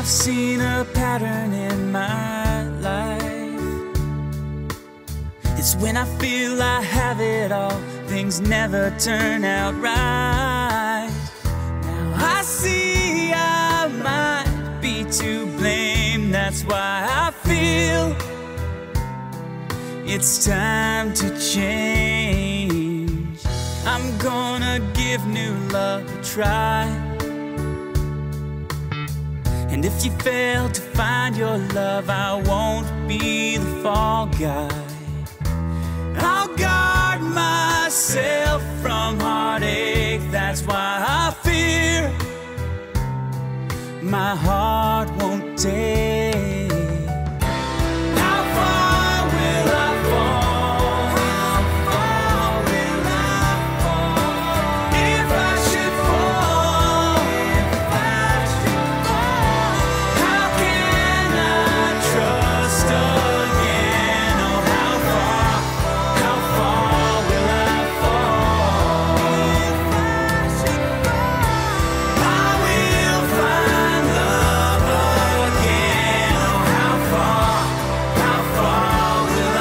I've seen a pattern in my life. It's when I feel I have it all, things never turn out right. Now I see I might be to blame, that's why I feel it's time to change. I'm gonna give new love a try. And if you fail to find your love, I won't be the fall guy. I'll guard myself from heartache, that's why I fear my heart won't take. How far will I fall? How far will I fall? If I should fall, if I should fall, how can I trust again? Oh, how far will I fall? If I should fall, I will find love again. Oh, how far will I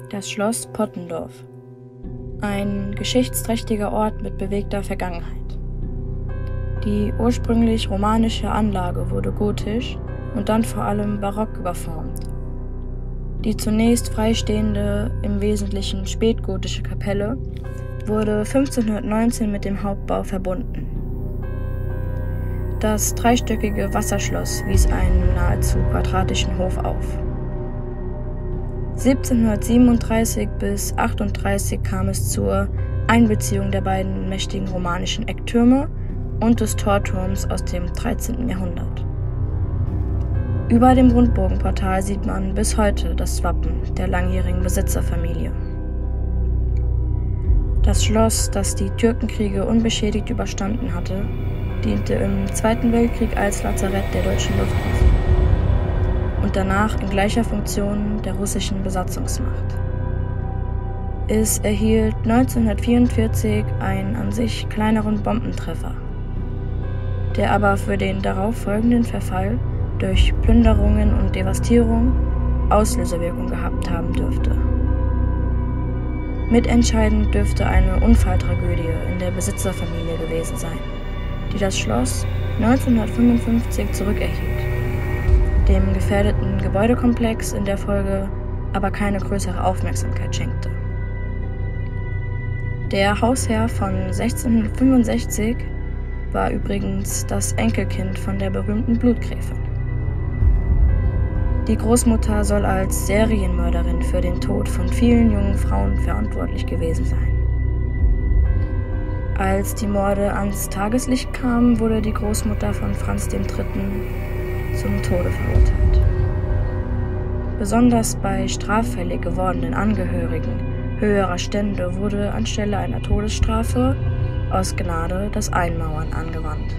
Das Schloss Pottendorf. Ein geschichtsträchtiger Ort mit bewegter Vergangenheit. Die ursprünglich romanische Anlage wurde gotisch und dann vor allem barock überformt. Die zunächst freistehende, im Wesentlichen spätgotische Kapelle wurde 1519 mit dem Hauptbau verbunden. Das dreistöckige Wasserschloss wies einen nahezu quadratischen Hof auf. 1737 bis 38 kam es zur Einbeziehung der beiden mächtigen romanischen Ecktürme und des Torturms aus dem 13. Jahrhundert. Über dem Rundbogenportal sieht man bis heute das Wappen der langjährigen Besitzerfamilie. Das Schloss, das die Türkenkriege unbeschädigt überstanden hatte, diente im Zweiten Weltkrieg als Lazarett der deutschen Luftwaffe und danach in gleicher Funktion der russischen Besatzungsmacht. Es erhielt 1944 einen an sich kleineren Bombentreffer, der aber für den darauf folgenden Verfall durch Plünderungen und Devastierung Auslösewirkung gehabt haben dürfte. Mitentscheidend dürfte eine Unfalltragödie in der Besitzerfamilie gewesen sein, die das Schloss 1955 zurückerhielt, dem gefährdeten Gebäudekomplex in der Folge aber keine größere Aufmerksamkeit schenkte. Der Hausherr von 1665 war übrigens das Enkelkind von der berühmten Blutgräfin. Die Großmutter soll als Serienmörderin für den Tod von vielen jungen Frauen verantwortlich gewesen sein. Als die Morde ans Tageslicht kamen, wurde die Großmutter von Franz III. Zum Tode verurteilt. Besonders bei straffällig gewordenen Angehörigen höherer Stände wurde anstelle einer Todesstrafe aus Gnade das Einmauern angewandt.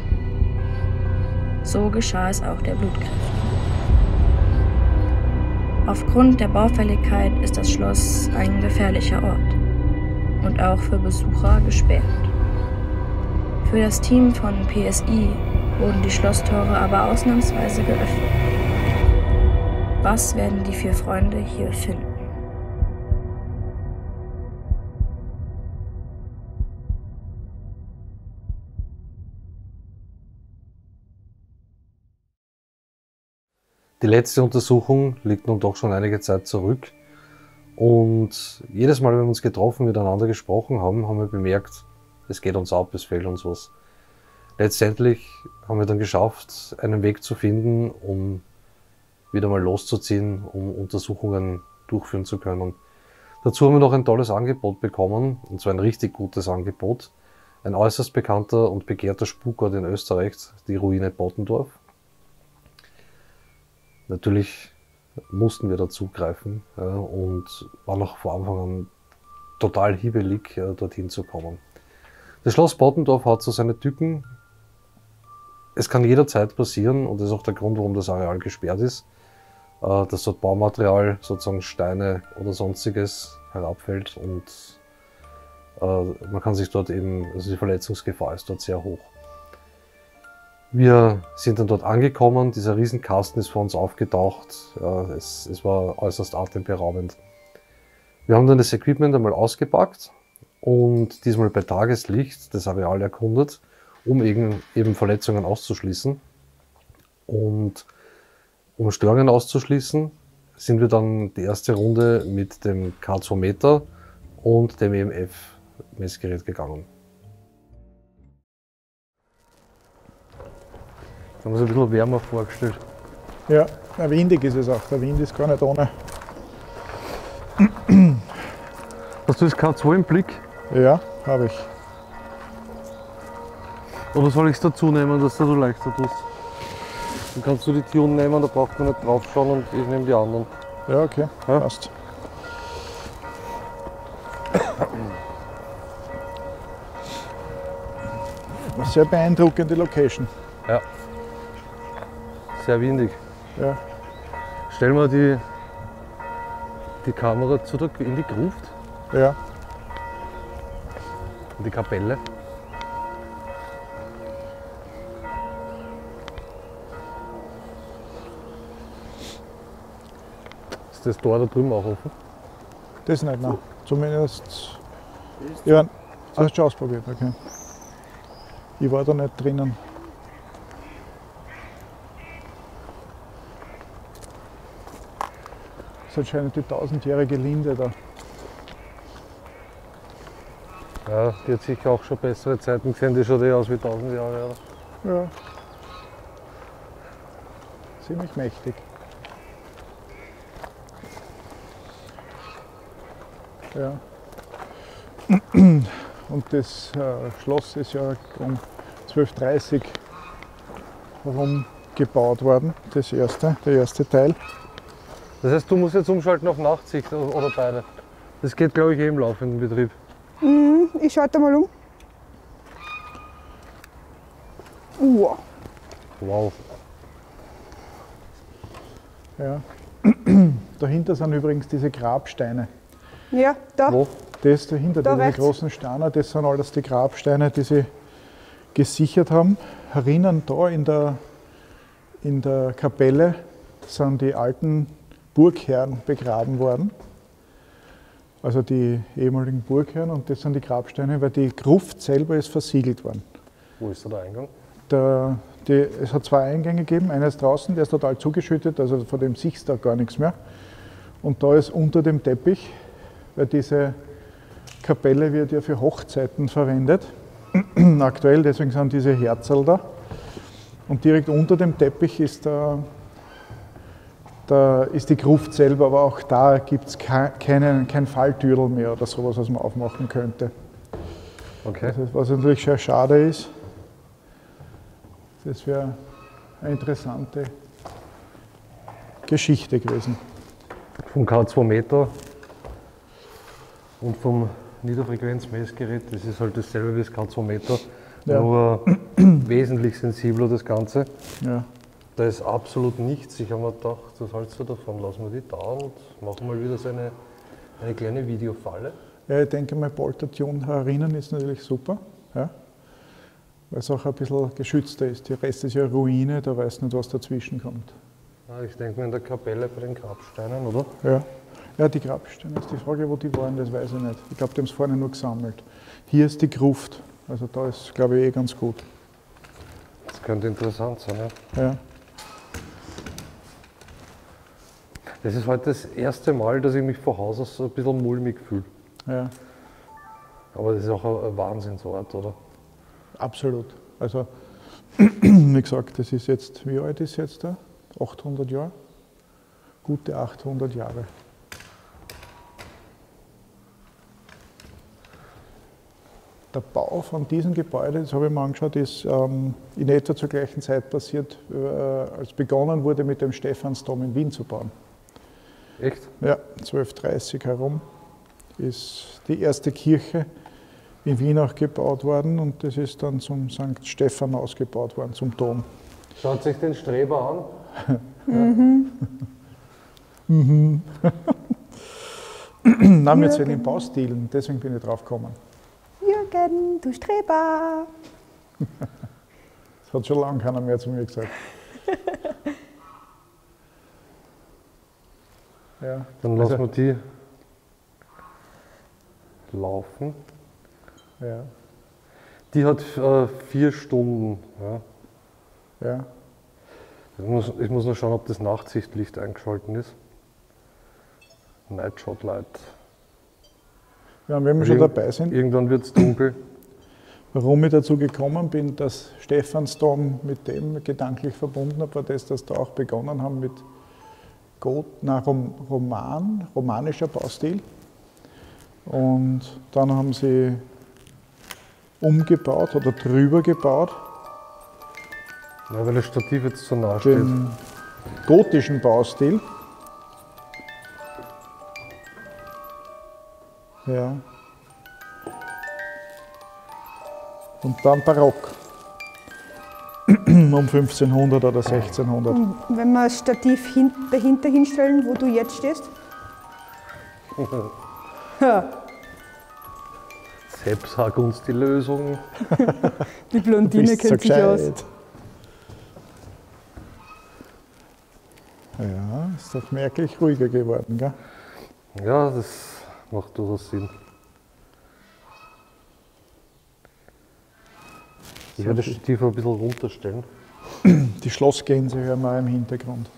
So geschah es auch der Blutgräfin. Aufgrund der Baufälligkeit ist das Schloss ein gefährlicher Ort und auch für Besucher gesperrt. Für das Team von PSI wurden die Schlosstore aber ausnahmsweise geöffnet. Was werden die vier Freunde hier finden? Die letzte Untersuchung liegt nun doch schon einige Zeit zurück und jedes Mal, wenn wir uns getroffen, miteinander gesprochen haben, haben wir bemerkt, es geht uns ab, es fehlt uns was. Letztendlich haben wir dann geschafft, einen Weg zu finden, um wieder mal loszuziehen, um Untersuchungen durchführen zu können. Dazu haben wir noch ein tolles Angebot bekommen, und zwar ein richtig gutes Angebot. Ein äußerst bekannter und begehrter Spukort in Österreich, die Ruine Pottendorf. Natürlich mussten wir da zugreifen und waren auch von Anfang an total hibbelig, dorthin zu kommen. Das Schloss Bottendorf hat so seine Tücken. Es kann jederzeit passieren, und das ist auch der Grund, warum das Areal gesperrt ist, dass dort Baumaterial, sozusagen Steine oder sonstiges, herabfällt, und man kann sich dort eben, also die Verletzungsgefahr ist dort sehr hoch. Wir sind dann dort angekommen, dieser Riesenkasten ist vor uns aufgetaucht, es war äußerst atemberaubend. Wir haben dann das Equipment einmal ausgepackt und diesmal bei Tageslicht das Areal erkundet, um eben Verletzungen auszuschließen. Und um Störungen auszuschließen, sind wir dann die erste Runde mit dem K2-Meter und dem EMF-Messgerät gegangen. Da haben wir uns ein bisschen wärmer vorgestellt. Ja, windig ist es auch. Der Wind ist gar nicht ohne. Hast du das K2 im Blick? Ja, habe ich. Oder soll ich es dazu nehmen, dass du leichter tust? Dann kannst du die Tune nehmen, da braucht man nicht drauf schauen, und ich nehme die anderen. Ja, okay, Ja? passt. Eine sehr beeindruckende Location. Ja. Sehr windig. Ja, Stellen wir die Kamera in die Gruft, ja. in die Kapelle. Ist das Tor da drüben auch offen? Das nicht, nein. Zumindest. Ja, du hast schon ausprobiert, okay. Ich war da nicht drinnen. Das ist anscheinend die 1000-jährige Linde da. Ja, die hat sicher auch schon bessere Zeiten gesehen, die schaut aus wie 1000 Jahre. Oder? Ja. Ziemlich mächtig. Ja. Und das Schloss ist ja um 1230 herum gebaut worden, der erste Teil. Das heißt, du musst jetzt umschalten auf Nachtsicht oder beide. Das geht, glaube ich, im laufenden Betrieb. Ich schalte mal um. Wow. Ja. Dahinter sind übrigens diese Grabsteine. Ja, da. Wo? Das dahinter, Da diese rechts. großen Steine, das sind alles die Grabsteine, die sie gesichert haben. Herinnen da in der Kapelle sind die alten Burgherren begraben worden. Also die ehemaligen Burgherren, und das sind die Grabsteine, weil die Gruft selber ist versiegelt worden. Wo ist da der Eingang? Es hat zwei Eingänge gegeben, einer ist draußen, der ist total zugeschüttet, also von dem siehst du da gar nichts mehr. Und da ist unter dem Teppich, weil diese Kapelle wird ja für Hochzeiten verwendet, aktuell, deswegen sind diese Herzl da. Und direkt unter dem Teppich ist ist die Gruft selber, aber auch da gibt es kein Falltürl mehr oder sowas, was man aufmachen könnte. Okay. Also, was natürlich sehr schade ist. Das wäre eine interessante Geschichte gewesen. Vom K2-Meter und vom Niederfrequenzmessgerät, das ist halt dasselbe wie das K2-Meter, Ja. nur wesentlich sensibler das Ganze. Ja. Da ist absolut nichts. Ich habe mir gedacht, was hältst du davon? Lassen wir die da und machen mal wieder so eine kleine Videofalle. Ja, ich denke mal, Poltertune herinnen ist natürlich super, ja, weil es auch ein bisschen geschützter ist. Der Rest ist ja Ruine, da weiß nicht, was dazwischen kommt. Ja, ich denke mal in der Kapelle bei den Grabsteinen, oder? Ja, die Grabsteine ist die Frage, wo die waren, das weiß ich nicht. Ich glaube, die haben es vorne nur gesammelt. Hier ist die Gruft, also da ist, glaube ich, ganz gut. Das könnte interessant sein, ja. Ja. Das ist heute das erste Mal, dass ich mich von Haus aus so ein bisschen mulmig fühle. Ja, Aber das ist auch ein Wahnsinnsort, oder? absolut. Also, wie gesagt, das ist jetzt, wie alt ist jetzt da? 800 Jahre? Gute 800 Jahre. Der Bau von diesem Gebäude, das habe ich mir angeschaut, ist in etwa zur gleichen Zeit passiert, als begonnen wurde, mit dem Stephansdom in Wien zu bauen. Echt? Ja, 1230 herum ist die erste Kirche in Wien auch gebaut worden und das ist dann zum St. Stephan ausgebaut worden, zum Dom. Schaut sich den Streber an. Nein, wir sehen den Baustilen, deswegen bin ich drauf gekommen. Jürgen, du Streber. Das hat schon lange keiner mehr zu mir gesagt. Ja. Dann lassen wir die laufen. Ja, Die hat 4 Stunden. Ja. ja. Ich muss noch schauen, ob das Nachtsichtlicht eingeschalten ist. Night Shot Light. Ja, und wenn wir schon dabei sind, Irgendwann wird es dunkel. warum ich dazu gekommen bin, dass Stephansdom mit dem gedanklich verbunden habe, war das, dass da auch begonnen haben mit romanischer Baustil. Und dann haben sie umgebaut oder drüber gebaut, Ja, weil das Stativ jetzt so nah steht. den gotischen Baustil. Ja. Und dann Barock. Um 1500 oder 1600. Und wenn wir das Stativ dahinter hinstellen, wo du jetzt stehst? Ja, Sepp, sag uns die Lösung. die Blondine Bist so kennt sich aus. gescheit. Ja, ist doch merklich ruhiger geworden, gell? Ja, das macht durchaus Sinn. Ich werde das Stativ ein bisschen runterstellen. Die Schlossgänse hören wir auch im Hintergrund.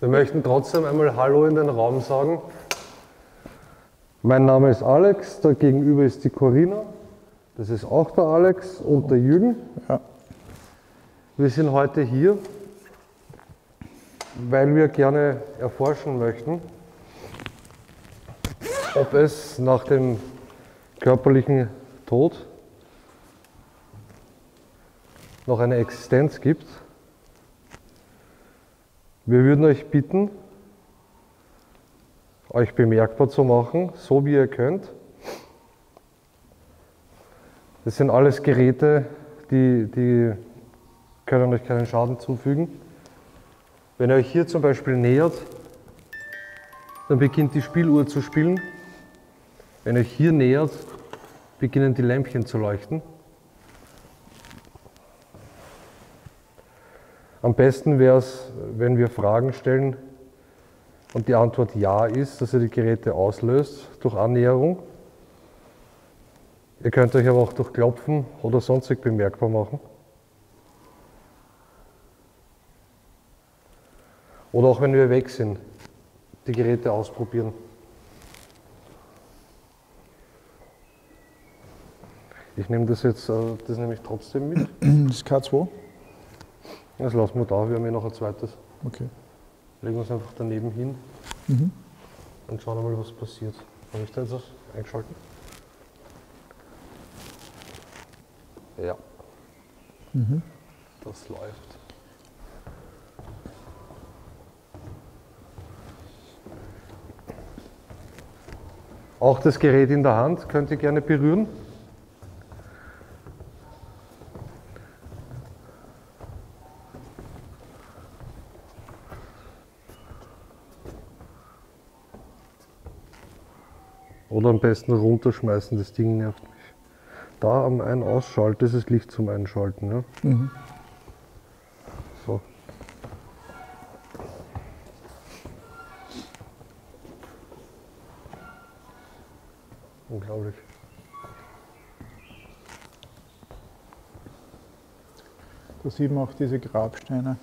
Wir möchten trotzdem einmal Hallo in den Raum sagen. Mein Name ist Alex, da gegenüber ist die Corinna. Das ist auch der Alex und der Jürgen. Ja. Wir sind heute hier, weil wir gerne erforschen möchten, ob es nach dem körperlichen Tod noch eine Existenz gibt. Wir würden euch bitten, euch bemerkbar zu machen, so wie ihr könnt. Das sind alles Geräte, die können euch keinen Schaden zufügen. Wenn ihr euch hier zum Beispiel nähert, dann beginnt die Spieluhr zu spielen. Wenn ihr euch hier nähert, beginnen die Lämpchen zu leuchten. Am besten wäre es, wenn wir Fragen stellen und die Antwort Ja ist, dass ihr die Geräte auslöst durch Annäherung. Ihr könnt euch aber auch durch Klopfen oder sonstig bemerkbar machen. Oder auch wenn wir weg sind, die Geräte ausprobieren. Ich nehme das jetzt, das nehme ich trotzdem mit. Das ist K2? Das lassen wir da, wir haben ja noch ein zweites. Okay. Legen wir es einfach daneben hin und schauen mal, was passiert. Habe ich da jetzt was eingeschalten? Ja. Das läuft. Auch das Gerät in der Hand könnt ihr gerne berühren. Oder am besten runterschmeißen, das Ding nervt mich. Da am Ein-Ausschalten ist das Licht zum Einschalten. Ja? So. Unglaublich. Da sieht man auch diese Grabsteine.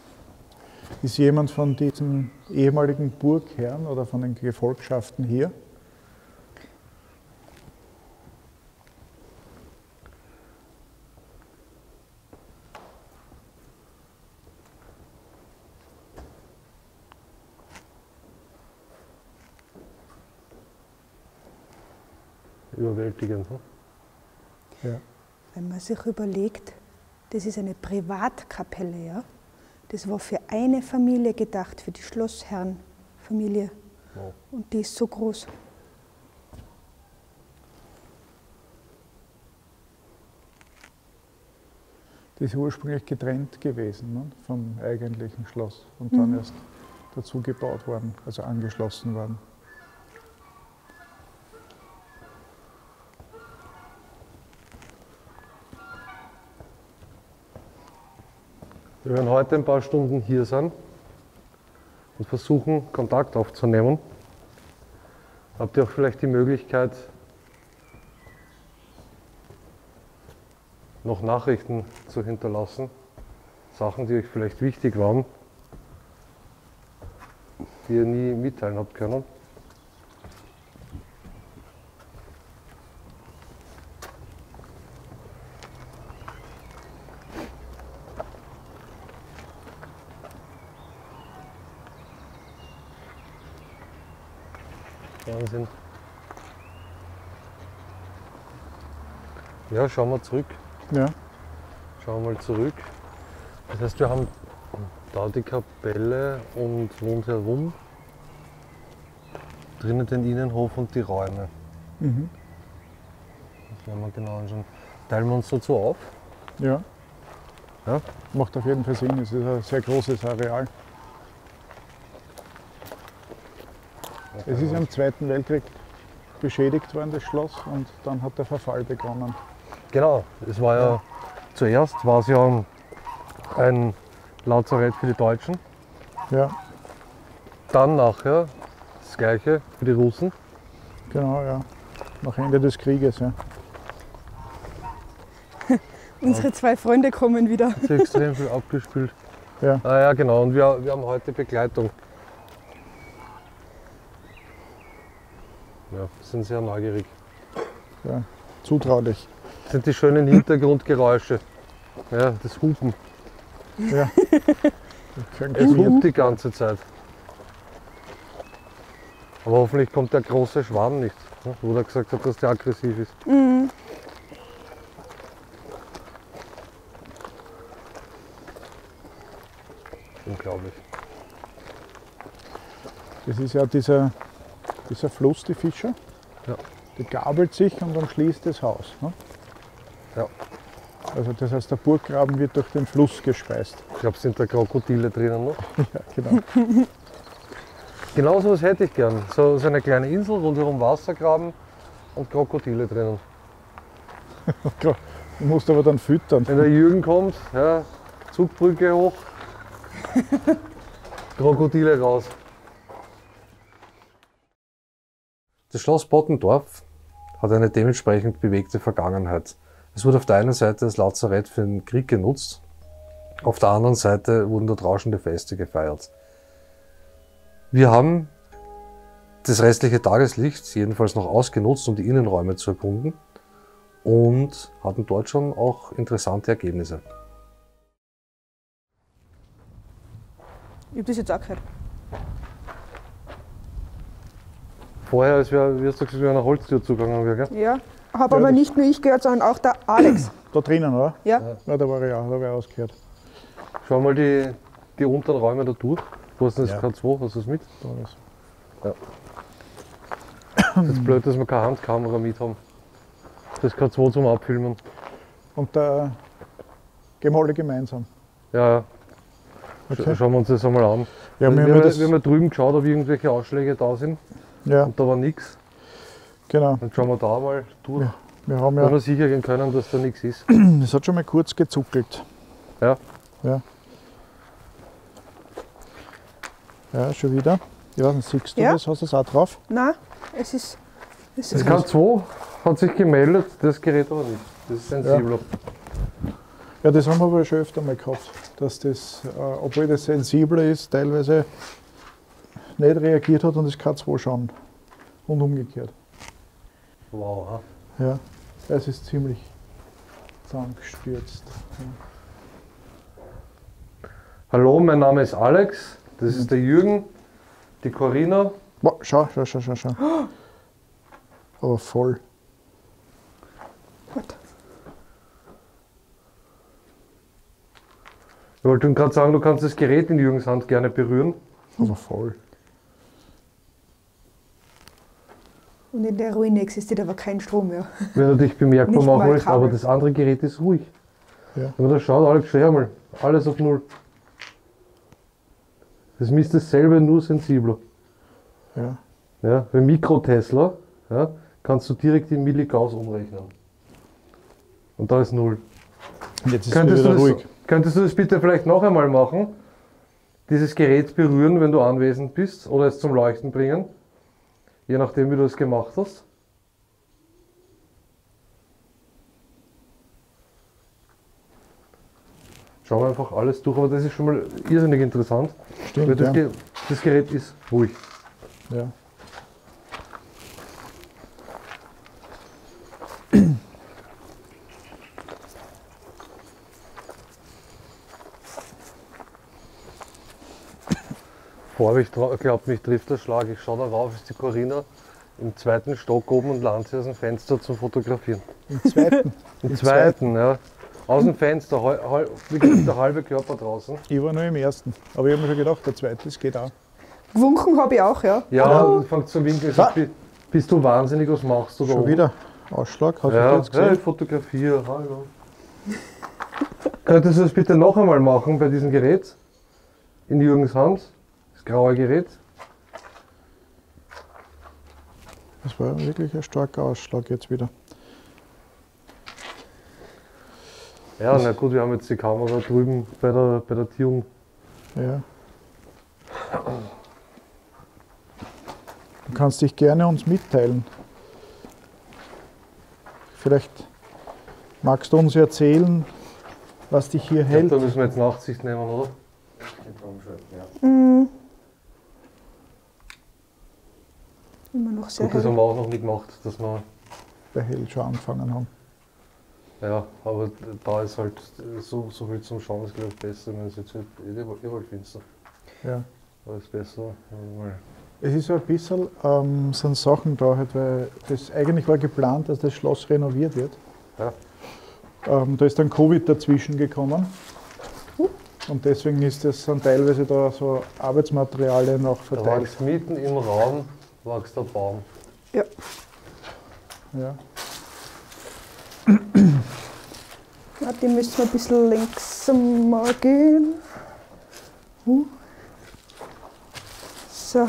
Ist jemand von diesen ehemaligen Burgherren oder von den Gefolgschaften hier? Überwältigend. Ne? Ja. Wenn man sich überlegt, das ist eine Privatkapelle, ja? Das war für eine Familie gedacht, für die Schlossherrenfamilie. Wow. Und die ist so groß. Die ist ursprünglich getrennt gewesen, ne, vom eigentlichen Schloss und dann erst dazu gebaut worden, also angeschlossen worden. Wir werden heute ein paar Stunden hier sein und versuchen, Kontakt aufzunehmen. Habt ihr auch vielleicht die Möglichkeit, noch Nachrichten zu hinterlassen? Sachen, die euch vielleicht wichtig waren, die ihr nie mitteilen habt können? Wahnsinn. Ja, schauen wir zurück. Ja, Schauen wir mal zurück. Das heißt, wir haben da die Kapelle und rundherum drinnen den Innenhof und die Räume. Das werden wir genau anschauen. Teilen wir uns dazu auf? ja. Ja? Macht auf jeden Fall Sinn, es ist ein sehr großes Areal. Es ist im Zweiten Weltkrieg beschädigt worden, das Schloss, und dann hat der Verfall begonnen. Genau, es war ja zuerst war es ja ein Lazarett für die Deutschen, Ja, dann nachher das gleiche für die Russen. genau, ja. Nach Ende des Krieges, ja. Unsere zwei Freunde kommen wieder. Hat sich extrem viel abgespült. Ja. Ah, ja, genau, und wir haben heute Begleitung. Ja, sind sehr neugierig. Ja, zutraulich. Das sind die schönen Hintergrundgeräusche. Ja, das Hupen. Ja. Es hupt die ganze Zeit. Aber hoffentlich kommt der große Schwan nicht, ne, wo er gesagt hat, dass der aggressiv ist. Unglaublich. Das ist ja dieser Fluss, die Fischer. Ja. Die gabelt sich und umschließt das Haus. Ne? Ja. Also das heißt, der Burggraben wird durch den Fluss gespeist. Ich glaube, sind da Krokodile drinnen noch. Ja, genau. Genau so was hätte ich gern. So eine kleine Insel, rundherum Wassergraben und Krokodile drinnen. Du musst aber dann füttern. Wenn der Jürgen kommt, ja, Zugbrücke hoch, Krokodile raus. Das Schloss Bottendorf hat eine dementsprechend bewegte Vergangenheit. Es wurde auf der einen Seite als Lazarett für den Krieg genutzt, auf der anderen Seite wurden dort rauschende Feste gefeiert. Wir haben das restliche Tageslicht jedenfalls noch ausgenutzt, um die Innenräume zu erkunden und hatten dort schon auch interessante Ergebnisse. Ich habe das jetzt auch gehört. Vorher, als wir, wie hast du gesagt, wir einer Holztür zugegangen wäre, gell? Ja, habe aber nicht nur ich gehört, sondern auch der Alex. Da drinnen, oder? Ja. Ja, da war ich auch, da habe ich ausgehört. Schau mal die unteren Räume da durch. Wo ist denn das Ja. K2? Hast du das mit? Da ist. Das ist blöd, dass wir keine Handkamera mit haben. Das K2 zum Abfilmen. Und da gehen wir alle gemeinsam. Ja, ja. Okay. Schauen wir uns das einmal an. Ja, wir, wir haben haben ja, das, wir haben ja drüben geschaut, ob irgendwelche Ausschläge da sind. ja, Und da war nichts. genau. Dann schauen wir da mal durch. Wir haben Wo ja, wir sicher gehen können, dass da nichts ist. es hat schon mal kurz gezuckelt. Ja. Ja. Ja, schon wieder. Ja, dann siehst du Ja. das, hast du es auch drauf? Nein, es ist. Es Das ist K2 hat sich gemeldet, das Gerät aber nicht. Das ist sensibler. Ja, das haben wir aber schon öfter mal gehabt, dass das, obwohl das sensibler ist, teilweise nicht reagiert hat und das K2 schon. Und umgekehrt. Wow. Ja, es ist ziemlich zusammengestürzt. Hallo, mein Name ist Alex. Das ist der Jürgen, die Corinna. Boah, schau. Aber voll. gut. Ich wollte gerade sagen, du kannst das Gerät in Jürgens Hand gerne berühren. Aber voll. Und in der Ruine existiert aber kein Strom mehr. Wenn du dich bemerkbar Nicht machen mal willst, Kabel. aber das andere Gerät ist ruhig. Ja. Wenn man da schaut, Alex, schau her mal, alles auf Null. Das misst dasselbe, nur sensibler. Ja. Ja, bei Mikrotesla kannst du direkt in Milligauss umrechnen. Und da ist Null. Und jetzt ist es wieder ruhig. Könntest du das bitte vielleicht noch einmal machen? Dieses Gerät berühren, wenn du anwesend bist, oder es zum Leuchten bringen? Je nachdem, wie du es gemacht hast. Schauen wir einfach alles durch, aber das ist schon mal irrsinnig interessant. Stimmt, Weil ja. das Gerät ist ruhig. Ja. Bevor ich glaube, mich trifft der Schlag. Ich schaue da rauf, ist die Corinna im 2. Stock oben und landet sie aus dem Fenster zum Fotografieren. Im zweiten. Im zweiten, ja. Aus dem Fenster, wirklich der halbe Körper draußen. Ich war nur im ersten. Aber ich habe mir schon gedacht, der zweite, das geht auch. Gewunken habe ich auch, ja. Ja, fängt zu winken. Ah. Bist du wahnsinnig, was machst du da Schon oben? wieder Ausschlag, hast Ja, du jetzt ja, gesehen? ich fotografiere. Hallo. Könntest du das bitte noch einmal machen bei diesem Gerät? In Jürgens Hand? Das graue Gerät? Das war wirklich ein starker Ausschlag jetzt wieder. Ja, na gut, wir haben jetzt die Kamera drüben bei der Tierung. Ja. Du kannst dich gerne uns mitteilen. Vielleicht magst du uns erzählen, was dich hier Ich glaube, hält. da müssen wir jetzt Nachsicht nehmen, oder? Immer noch sehr Gut, das haben hell. wir auch noch nie gemacht, dass wir, Bei hell schon angefangen haben. ja, aber da ist halt so viel zum Schauen, ist glaube ich besser, wenn es jetzt halt überall finster. Ja. Da ist besser, weil Es ist so ein bisschen, sind Sachen da, halt, weil das eigentlich war geplant, dass das Schloss renoviert wird. Ja. Da ist dann Covid dazwischen gekommen. Und deswegen ist das, sind teilweise da so Arbeitsmaterialien noch da verteilt. wächst mitten im Raum wächst der Baum. Ja. Ja. Warte, die müssen wir ein bisschen langsamer gehen. So.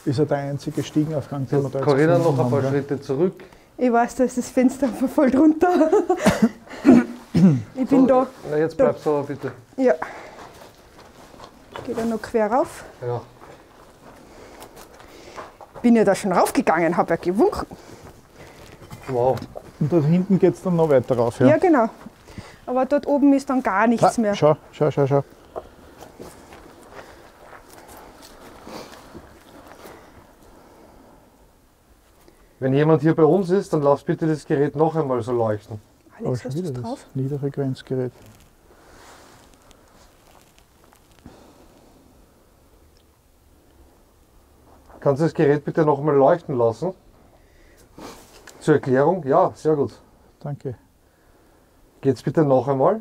Ist ja der einzige Stiegenaufgang, den wir da jetzt Corinna, gefunden noch ein paar haben, gell? Schritte zurück. Ich weiß, da ist das Fenster voll drunter. Ich bin da. Na, jetzt bleibst du aber bitte. Ja. Geht da noch quer rauf. Ja. Bin ja da schon raufgegangen, habe ja gewunken. Wow. Und dort hinten geht es dann noch weiter rauf. Ja, genau. Aber dort oben ist dann gar nichts mehr. Schau. Wenn jemand hier bei uns ist, dann lass bitte das Gerät noch einmal so leuchten. Aber Alex, schon hast du wieder drauf? das Niederfrequenzgerät. Kannst du das Gerät bitte noch einmal leuchten lassen? Zur Erklärung? Ja, sehr gut. Danke. Geht's bitte noch einmal?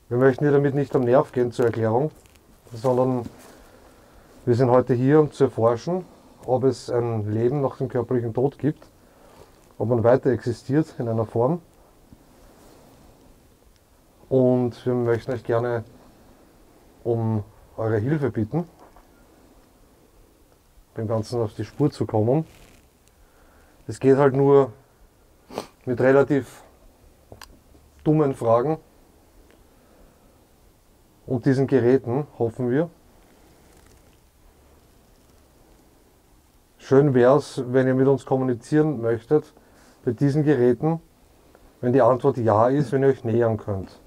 Wir möchten dir damit nicht am Nerv gehen zur Erklärung, sondern wir sind heute hier, um zu erforschen, ob es ein Leben nach dem körperlichen Tod gibt, ob man weiter existiert in einer Form. Und wir möchten euch gerne um eure Hilfe bitten, dem Ganzen auf die Spur zu kommen. Es geht halt nur mit relativ dummen Fragen und diesen Geräten, hoffen wir. Schön wäre es, wenn ihr mit uns kommunizieren möchtet, bei diesen Geräten, wenn die Antwort ja ist, wenn ihr euch nähern könnt.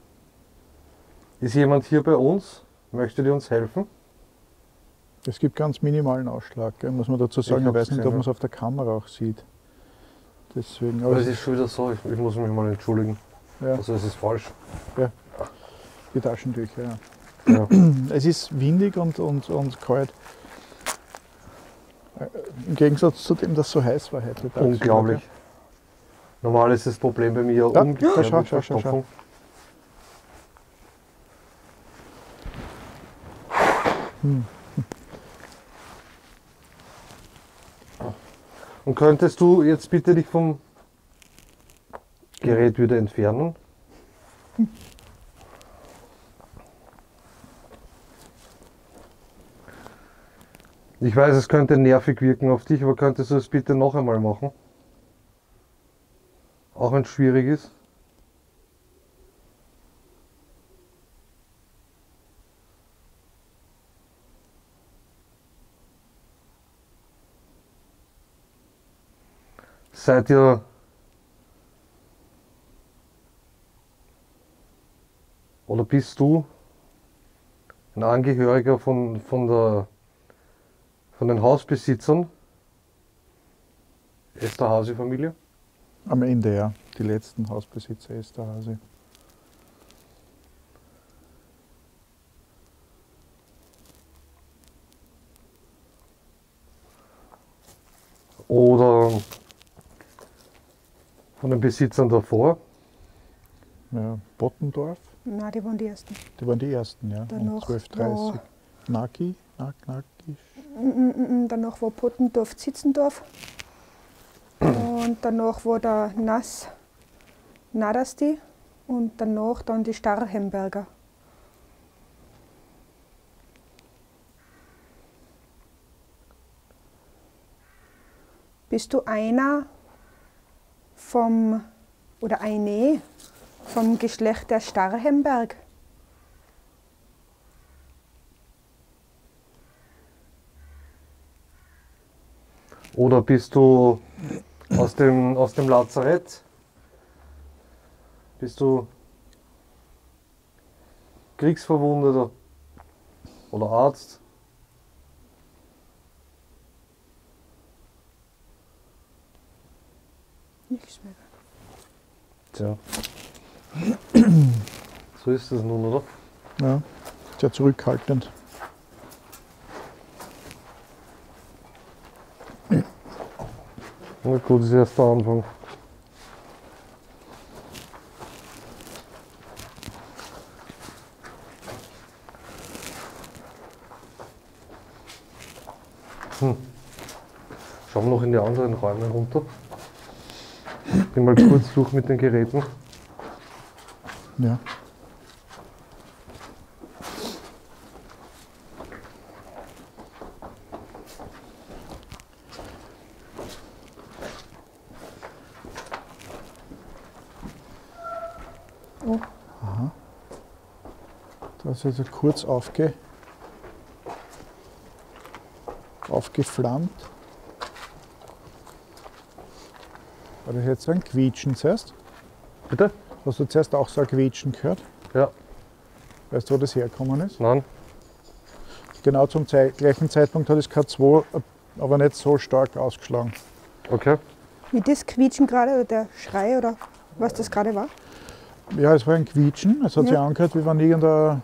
Ist jemand hier bei uns? Möchtet ihr uns helfen? Es gibt ganz minimalen Ausschlag, gell, muss man dazu sagen. Ich hab's weiß nicht, gesehen, ob man es ja. auf der Kamera auch sieht. Deswegen, Aber aber es ist schon wieder so, ich muss mich mal entschuldigen. ja, Also es ist falsch. die Taschentücher, ja. Ja. Es ist windig und kalt. Im Gegensatz zu dem, dass es so heiß war heute. tagsüber, Unglaublich. gell? Normal ist das Problem bei mir ja Ja, umgekehrt schau, mit schau. Verstopfung. Und könntest du jetzt bitte dich vom Gerät wieder entfernen? Ich weiß, es könnte nervig wirken auf dich, aber könntest du es bitte noch einmal machen? Auch wenn es schwierig ist. Seid ihr oder bist du ein Angehöriger von den Hausbesitzern Esterházy-Familie? Am Ende, ja. Die letzten Hausbesitzer Esterházy. Oder von den Besitzern davor? Ja, Bottendorf, Nein, die waren die ersten. die waren die ersten, ja. Dann Um noch 1230. Naki. Danach war Pottendorf, Zitzendorf. Und danach war der Nass Nadasti. Und danach dann die Starrhemberger. Bist du einer oder eine vom Geschlecht der Starrhemberg? Oder bist du aus dem Lazarett? Bist du Kriegsverwundeter oder Arzt? Nichts mehr. Tja. So ist es nun, oder? Ja, sehr zurückhaltend. Na gut, das ist erst der Anfang. Schauen wir noch in die anderen Räume runter. Bin mal kurz durch mit den Geräten. Ja. Oh. Aha. Das ist also kurz aufgeflammt. War das jetzt so ein Quietschen zuerst? Bitte? Hast du zuerst auch so ein Quietschen gehört? Ja. Weißt du, wo das hergekommen ist? Nein. Genau zum gleichen Zeitpunkt hat es K2, aber nicht so stark ausgeschlagen. Okay. Wie das Quietschen gerade oder der Schrei oder was das gerade war? Ja, es war ein Quietschen. Es hat Ja. sich angehört, wie wenn irgendeine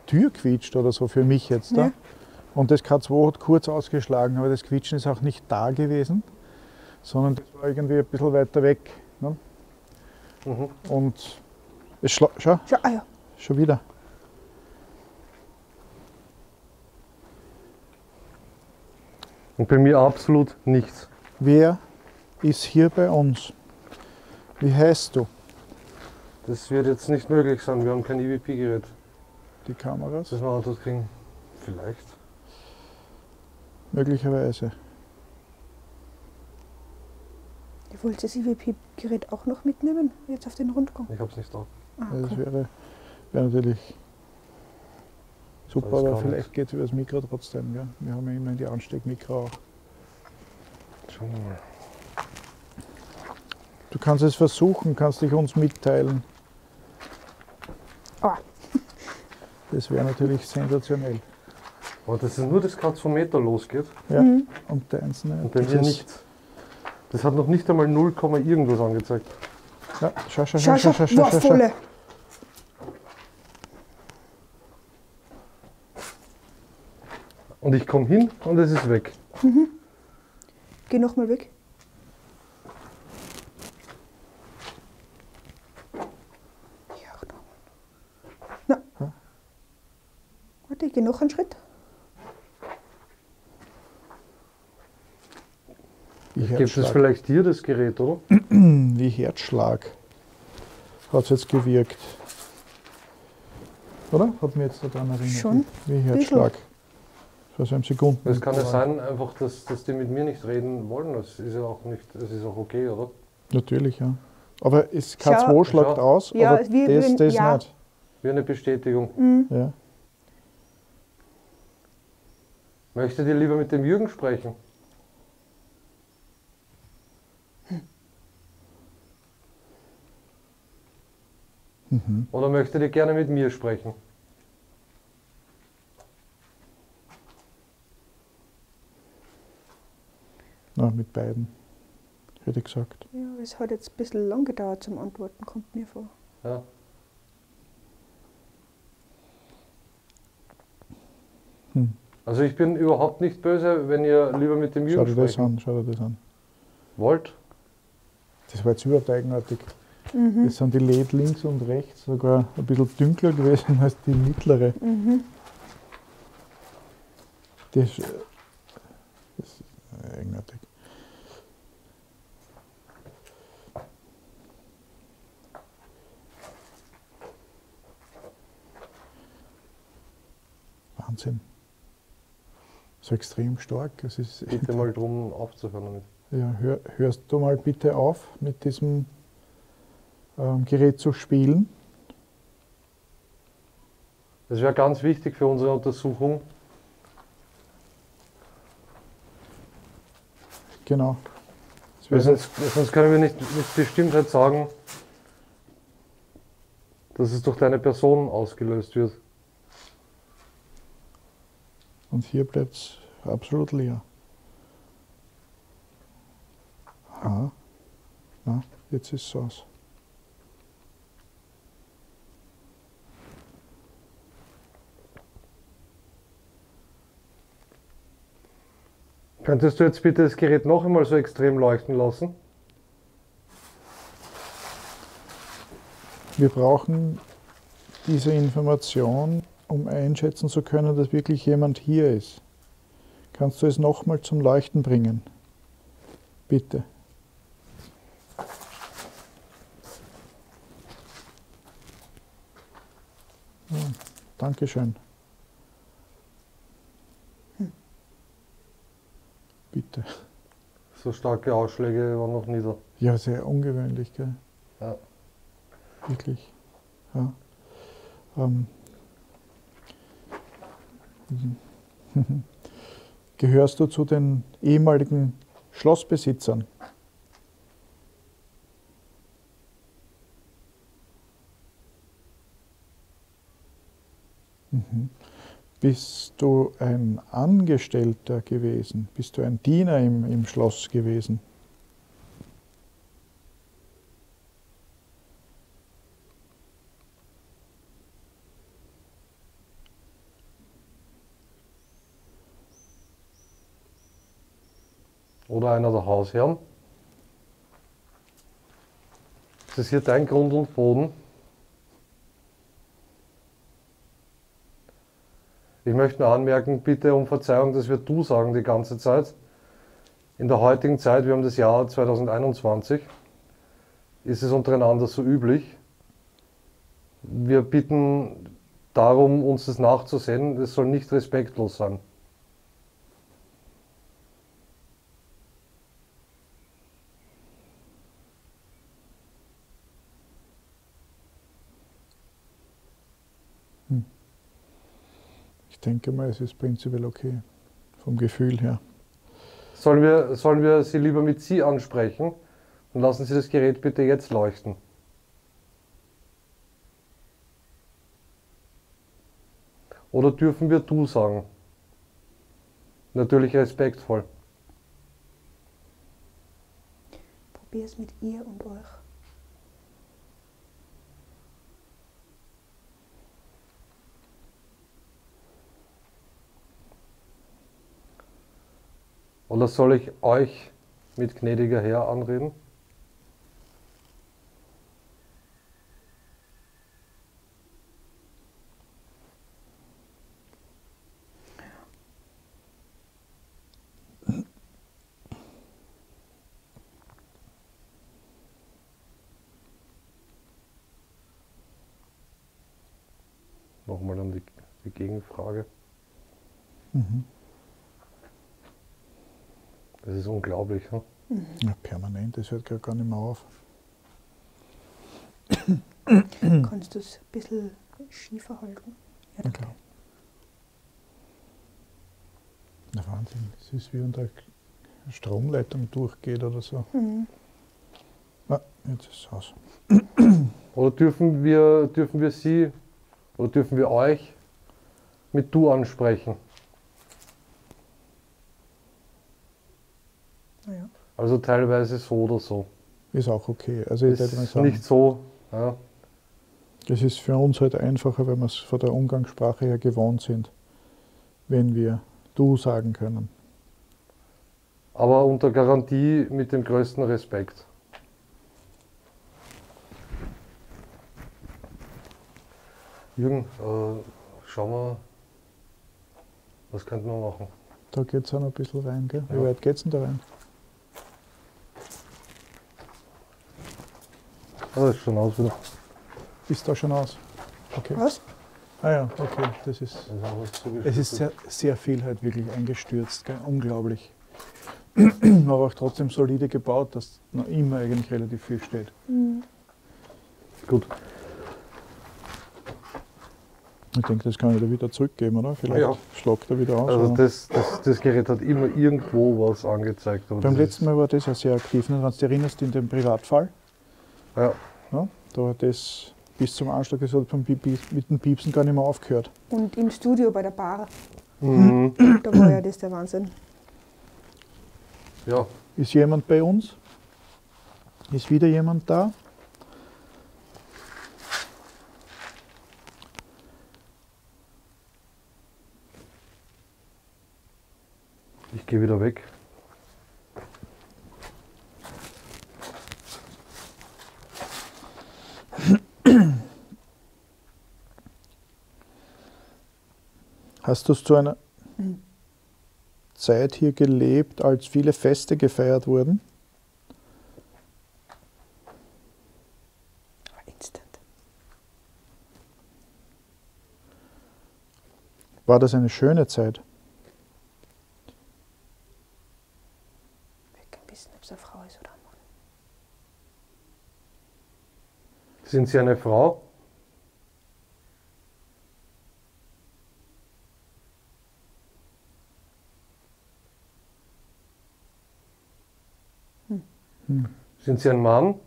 Tür quietscht oder so, für mich jetzt da. Ja. Und das K2 hat kurz ausgeschlagen, aber das Quietschen ist auch nicht da gewesen, sondern das war irgendwie ein bisschen weiter weg. Ne? Mhm. Und es schau, Ja, ah ja. schon wieder. Und bei mir absolut nichts. Wer ist hier bei uns? Wie heißt du? Das wird jetzt nicht möglich sein. Wir haben kein EVP-Gerät, Die Kameras? das wir antwort kriegen. Vielleicht. Möglicherweise. Ihr wollt das EVP-Gerät auch noch mitnehmen, jetzt auf den Rundgang? Ich hab's nicht da. Ah, Ja, das okay. wäre natürlich super, Da ist aber gar vielleicht geht es über das Mikro trotzdem. Gell? Wir haben ja immerhin die Ansteckmikro auch. Schauen wir mal. Du kannst es versuchen, kannst dich uns mitteilen. Ah, Das wäre natürlich sensationell. Aber das ist nur das Katzometer losgeht Ja. Und deins nicht. und bei mir nichts. Das hat noch nicht einmal 0, irgendwas angezeigt. Ja, schau. schau, war volle. Und ich komme hin und es ist weg. Geh nochmal weg. Ja, na. Warte, ich gehe noch einen Schritt. Gibt es vielleicht dir das Gerät, oder? Wie Herzschlag hat es jetzt gewirkt. Oder? Hat mir jetzt daran erinnert. Schon. Wie Herzschlag. Für so einen Sekunden. Es kann ja sein, einfach, dass die mit mir nicht reden wollen. Das ist ja auch nicht, das ist auch okay, oder? Natürlich, ja. Aber es Schau. K2 schlagt aus, Ja, aber wie das ja. nicht. Wie eine Bestätigung. Ja. Möchtet ihr lieber mit dem Jürgen sprechen? Oder möchtet ihr gerne mit mir sprechen? Na, mit beiden, hätte ich gesagt. Ja, es hat jetzt ein bisschen lang gedauert zum Antworten, kommt mir vor. Ja. Also ich bin überhaupt nicht böse, wenn ihr lieber mit dem Schau Jürgen dir das sprechen an, schau dir das an. wollt. Das war jetzt überhaupt eigenartig. Das sind die LED links und rechts sogar ein bisschen dunkler gewesen als die mittlere. Das ist eigenartig. Wahnsinn. So extrem stark. Es ist Bitte mal drum aufzuhören damit. ja, hörst du mal bitte auf, mit diesem Gerät zu spielen? Das wäre ganz wichtig für unsere Untersuchung. Genau. Weil sonst können wir nicht mit Bestimmtheit sagen, dass es durch deine Person ausgelöst wird. Und hier bleibt es absolut leer. Aha. Na, jetzt ist es aus. Könntest du jetzt bitte das Gerät noch einmal so extrem leuchten lassen? Wir brauchen diese Information, um einschätzen zu können, dass wirklich jemand hier ist. Kannst du es nochmal zum Leuchten bringen? Bitte. Ja, Dankeschön. Bitte. So starke Ausschläge waren noch nie da. Ja, sehr ungewöhnlich, gell? Ja. Wirklich. Ja. Gehörst du zu den ehemaligen Schlossbesitzern? Bist du ein Angestellter gewesen? Bist du ein Diener im Schloss gewesen? Oder einer der Hausherren? Ist das hier dein Grund und Boden? Ich möchte nur anmerken, bitte um Verzeihung, dass wir du sagen die ganze Zeit. In der heutigen Zeit, wir haben das Jahr 2021, ist es untereinander so üblich. Wir bitten darum, uns das nachzusehen. Es soll nicht respektlos sein. Ich denke mal, es ist prinzipiell okay, vom Gefühl her. Sollen wir Sie lieber mit Sie ansprechen? Dann lassen Sie das Gerät bitte jetzt leuchten. Oder dürfen wir du sagen? Natürlich respektvoll. Probier es mit ihr und euch. Oder soll ich euch mit gnädiger Herr anreden? Nochmal an die Gegenfrage. Das ist unglaublich. Ne? Ja, permanent, das hört gar nicht mehr auf. Kannst du es ein bisschen schiefer halten? Ja, danke. Okay. Na Wahnsinn, es ist wie wenn eine Stromleitung durchgeht oder so. Ah, jetzt ist es aus. Oder dürfen wir Sie oder dürfen wir euch mit du ansprechen? Ja. Also teilweise so oder so. Ist auch okay. Also ich würde mal Ist sagen, nicht so. Ja. das ist für uns halt einfacher, weil wir es von der Umgangssprache her gewohnt sind, wenn wir du sagen können. Aber unter Garantie mit dem größten Respekt. Jürgen, schau mal, was könnten wir machen? Da geht es auch noch ein bisschen rein, gell? Ja. Wie weit geht es denn da rein? Das ist schon aus wieder. Ist da schon aus? Okay. Was? Ah ja, okay. Das ist, es ist sehr, sehr viel halt wirklich eingestürzt, gell? Unglaublich. Aber auch trotzdem solide gebaut, dass noch immer eigentlich relativ viel steht. Gut. Ich denke, das kann ich da wieder zurückgeben, oder? Vielleicht Ja. schlagt er wieder aus. Also oder? das Gerät hat immer irgendwo was angezeigt. Aber Beim das letzten Mal war das ja sehr aktiv, ne? Wenn du dich erinnerst, in dem Privatfall. Ja. Ja, da hat das bis zum Anschlag, das hat mit dem Piepsen gar nicht mehr aufgehört. Und im Studio bei der Bar, Mhm. da war ja das der Wahnsinn. Ja. Ist jemand bei uns? Ist wieder jemand da? Ich gehe wieder weg. Hast du zu einer Zeit hier gelebt, als viele Feste gefeiert wurden? Instant. War das eine schöne Zeit? Ich will gerne wissen, ob es eine Frau ist oder ein Mann. Sind Sie eine Frau? Sind Sie ein Mann?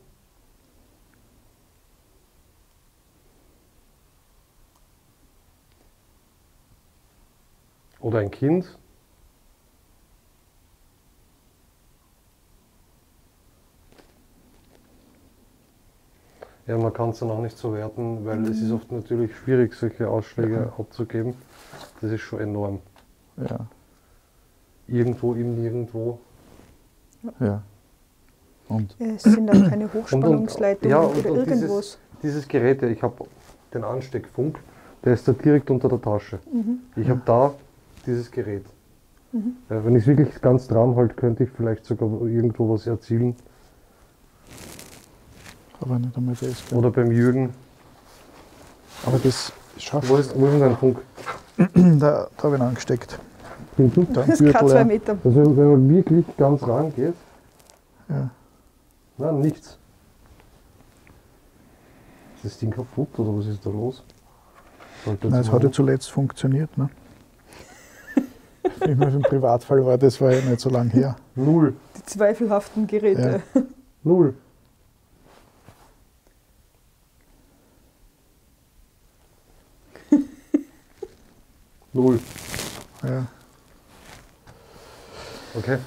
Oder ein Kind? Ja, man kann es dann auch nicht so werten, weil es ist oft natürlich schwierig, solche Ausschläge abzugeben. Das ist schon enorm. Ja. Irgendwo im Nirgendwo. Ja. Und Es sind auch keine Hochspannungsleitungen ja, oder und irgendwas. dieses Gerät, ich habe den Ansteckfunk, der ist da direkt unter der Tasche. Ich habe da dieses Gerät. Ja, wenn ich es wirklich ganz dran halte, könnte ich vielleicht sogar irgendwo was erzielen. aber nicht einmal das. Gell? Oder beim Jürgen. Aber das schafft. Wo ist denn dein Funk? Da habe ich ihn angesteckt. Da am Das ist keine Gürtel, 2 ja. Meter. Also wenn man wirklich ganz ran geht, Ja. nein, nichts. Ist das Ding kaputt oder was ist da los? Nein, es hat ja zuletzt funktioniert. Ne? Wie man im Privatfall war, das war ja nicht so lange her. Null. Die zweifelhaften Geräte. Null. Null. Ja. Okay.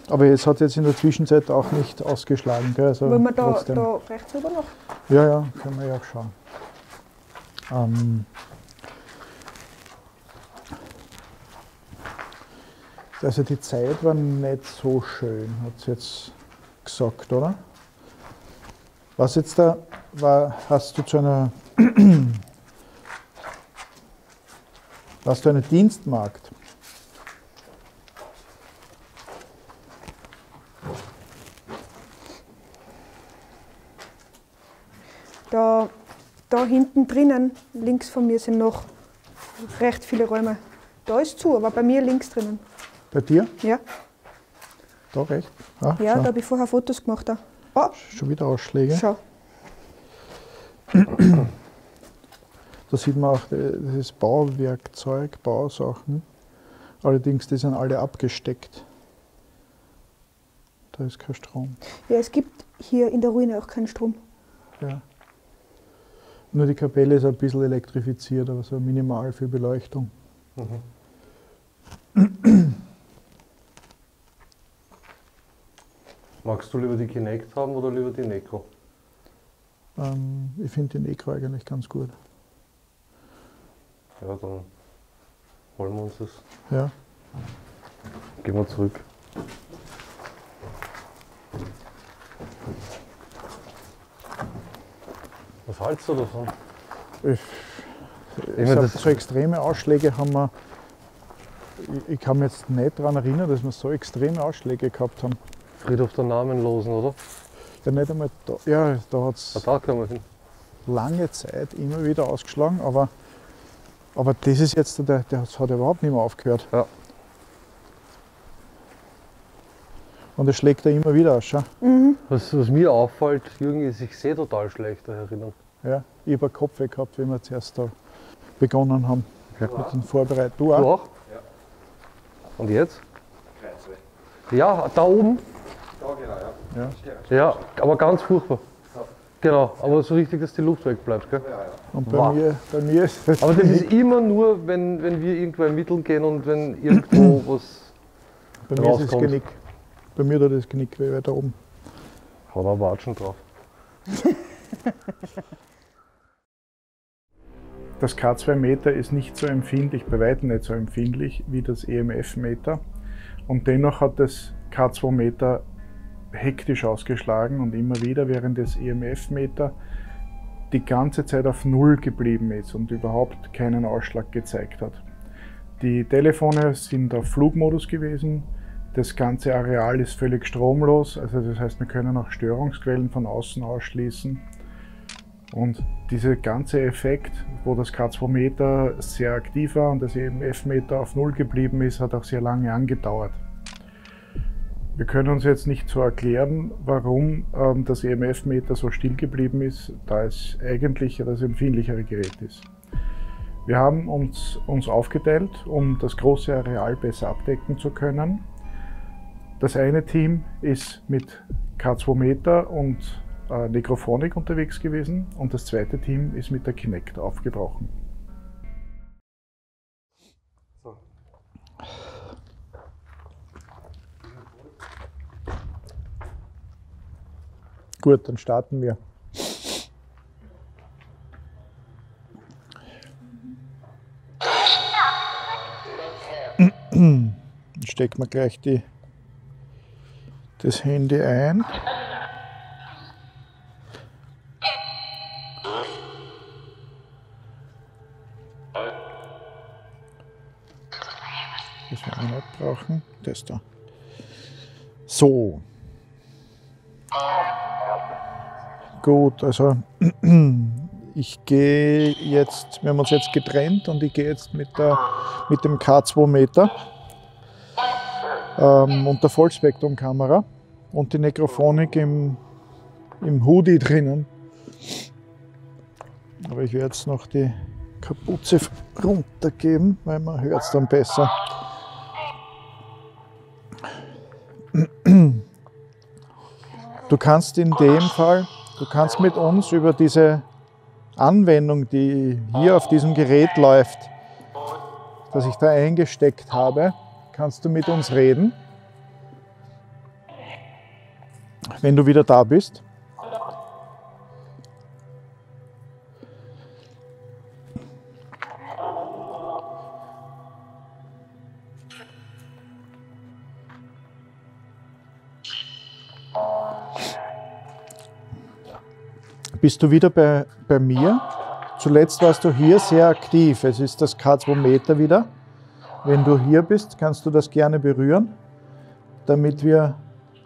Aber es hat jetzt in der Zwischenzeit auch nicht ausgeschlagen. Gell? Also Wollen wir da trotzdem. rechts rüber noch? Ja, ja, können wir ja auch schauen. Also die Zeit war nicht so schön, hat sie jetzt gesagt, oder? Was jetzt da war, hast du zu einer warst du eine Dienstmagd? Da hinten drinnen, links von mir, sind noch recht viele Räume. Da ist zu, aber bei mir links drinnen. Bei dir? Ja, Da rechts? Ah, ja, schau. da habe ich vorher Fotos gemacht. Da. Oh, Schon wieder Ausschläge. schau. Da sieht man auch, das ist Bauwerkzeug, Bausachen. Allerdings, die sind alle abgesteckt. Da ist kein Strom. Ja, es gibt hier in der Ruine auch keinen Strom. Ja. Nur die Kapelle ist ein bisschen elektrifiziert, aber so minimal für Beleuchtung. Magst du lieber die Kinect haben oder lieber die Necro? Ich finde die Necro eigentlich ganz gut. Ja, dann holen wir uns das. Ja. Gehen wir zurück. Was hältst du davon? So extreme Ausschläge haben wir. Ich kann mich jetzt nicht daran erinnern, dass wir so extreme Ausschläge gehabt haben. Friedhof der Namenlosen, oder? Ja, nicht einmal da. Ja, da hat es Da können wir hin. lange Zeit immer wieder ausgeschlagen, aber das ist jetzt, der hat überhaupt nicht mehr aufgehört. Ja. Und es schlägt da immer wieder aus. Schau. Was mir auffällt, Jürgen, ist, ich sehe total schlecht da herinnen. Ja, ich habe Kopfweh gehabt, wie wir zuerst da begonnen haben mit den Vorbereitungen. Du Du auch? auch? Ja. Und jetzt? Ja, da oben. Da genau, ja. Ja. Ja, aber ganz furchtbar. Genau, aber so richtig, dass die Luft wegbleibt, gell? Und Wow. bei mir ist das Aber das ist immer nur, wenn wir irgendwo ermitteln gehen und wenn irgendwo was bei mir ist das rauskommt. Genick. Bei mir tut das Genick weh, weiter oben. Hau da Watschen drauf. Das K2-Meter ist nicht so empfindlich, bei weitem nicht so empfindlich wie das EMF-Meter. Und dennoch hat das K2-Meter hektisch ausgeschlagen und immer wieder, während das EMF-Meter die ganze Zeit auf Null geblieben ist und überhaupt keinen Ausschlag gezeigt hat. Die Telefone sind auf Flugmodus gewesen, das ganze Areal ist völlig stromlos, also das heißt, wir können auch Störungsquellen von außen ausschließen. Und dieser ganze Effekt, wo das K2-Meter sehr aktiv war und das EMF-Meter auf Null geblieben ist, hat auch sehr lange angedauert. Wir können uns jetzt nicht so erklären, warum das EMF-Meter so still geblieben ist, da es eigentlich das empfindlichere Gerät ist. Wir haben uns aufgeteilt, um das große Areal besser abdecken zu können. Das eine Team ist mit K2-Meter und Necrophonik unterwegs gewesen und das zweite Team ist mit der Kinect aufgebrochen. So. Gut, dann starten wir. Dann stecken wir gleich das Handy ein. Das werden wir nicht brauchen. Das da. So. Gut, also ich gehe jetzt, wir haben uns jetzt getrennt und ich gehe jetzt mit dem K2-Meter und der Vollspektrum-Kamera und die Necrophonik im Hoodie drinnen. Aber ich werde jetzt noch die Kapuze runtergeben, weil man hört es dann besser. Du kannst in dem Fall, du kannst mit uns über diese Anwendung, die hier auf diesem Gerät läuft, das ich da eingesteckt habe, kannst du mit uns reden, wenn du wieder da bist. Bist du wieder bei mir? Zuletzt warst du hier sehr aktiv. Es ist das K2 wieder. Wenn du hier bist, kannst du das gerne berühren, damit wir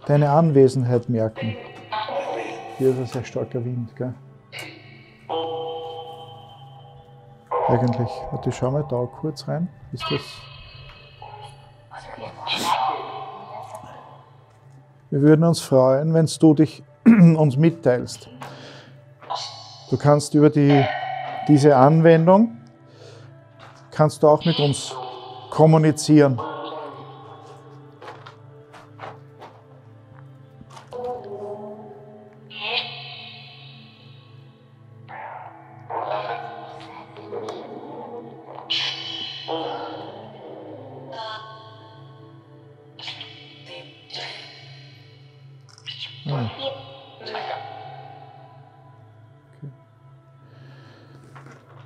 deine Anwesenheit merken. Hier ist ein sehr starker Wind, gell? Eigentlich, warte, schau mal da kurz rein. Ist das? Wir würden uns freuen, wenn du dich uns mitteilst. Du kannst über diese Anwendung kannst du auch mit uns kommunizieren.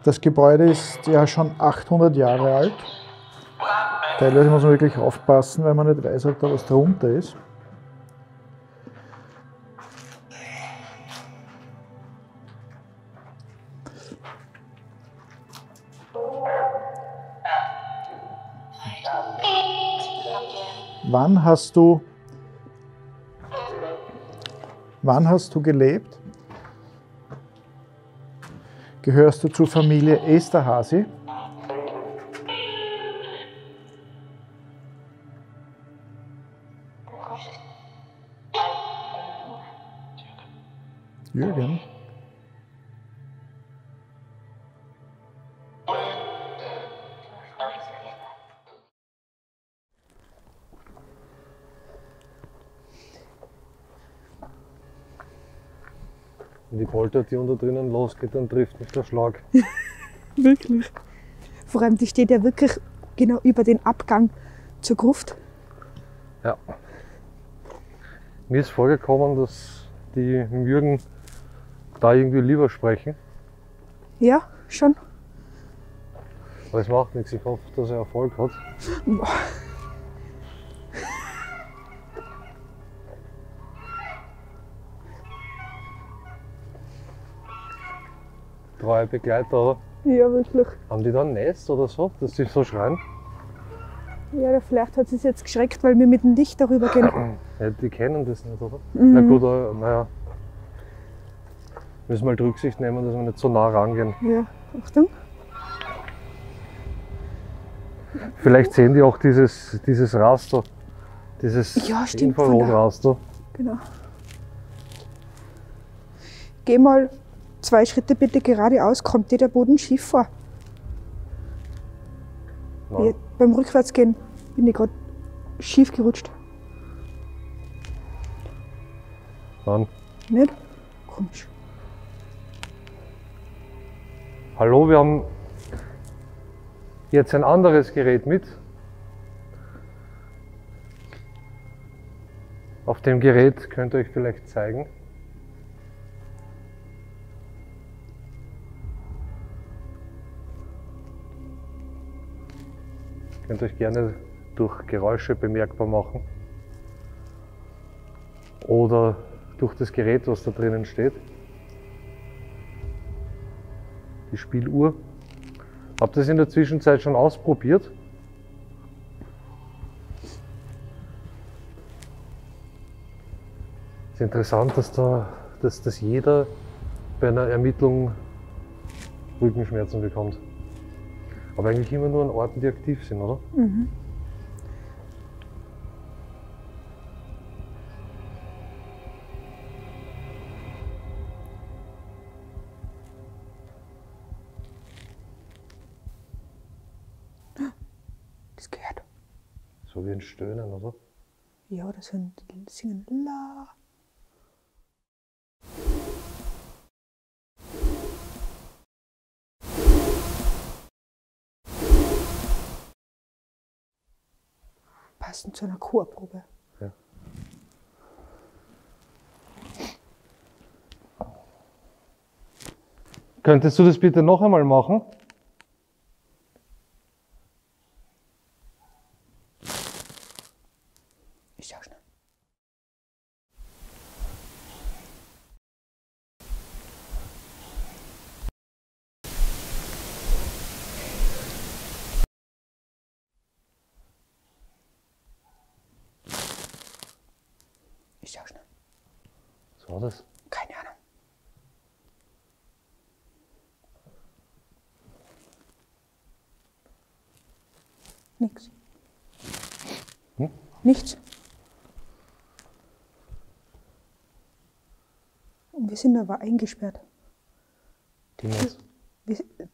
Das Gebäude ist ja schon 800 Jahre alt. Teilweise muss man wirklich aufpassen, weil man nicht weiß, ob da was drunter ist. Wann hast du gelebt? Gehörst du zur Familie Esterházy? Jürgen? Wenn die Poltertür da drinnen losgeht, dann trifft mich der Schlag. Wirklich. Vor allem, die steht ja wirklich genau über den Abgang zur Gruft. Ja. Mir ist vorgekommen, dass die Jürgen da irgendwie lieber sprechen. Ja, schon. Aber es macht nichts. Ich hoffe, dass er Erfolg hat. Boah. Treue Begleiter, oder? Ja, wirklich. Haben die da ein Nest oder so, dass sie so schreien? Ja, vielleicht hat sie es jetzt geschreckt, weil wir mit dem Licht darüber gehen. Ja, die kennen das nicht, oder? Mhm. Na gut, naja. Müssen wir halt Rücksicht nehmen, dass wir nicht so nah rangehen. Ja, Achtung. Vielleicht sehen die auch dieses Raster, dieses Ja, stimmt, von Infrarotraster. Genau. Geh mal 2 Schritte bitte geradeaus, kommt dir der Boden schief vor? Nein. Ja, beim Rückwärtsgehen bin ich gerade schief gerutscht. Nein. Nicht? Komisch. Hallo, wir haben jetzt ein anderes Gerät mit. Auf dem Gerät könnt ihr euch vielleicht zeigen. Könnt euch gerne durch Geräusche bemerkbar machen oder durch das Gerät, was da drinnen steht. Die Spieluhr. Habt ihr das in der Zwischenzeit schon ausprobiert? Es ist interessant, dass jeder bei einer Ermittlung Rückenschmerzen bekommt. Aber eigentlich immer nur an Orten, die aktiv sind, oder? Mhm. Das gehört. So wie ein Stöhnen, oder? Ja, das singen La. Passend zu einer Chorprobe. Ja. Könntest du das bitte noch einmal machen? Ich schau schnell. Was war das? Keine Ahnung. Nix. Nichts. Und wir sind aber eingesperrt.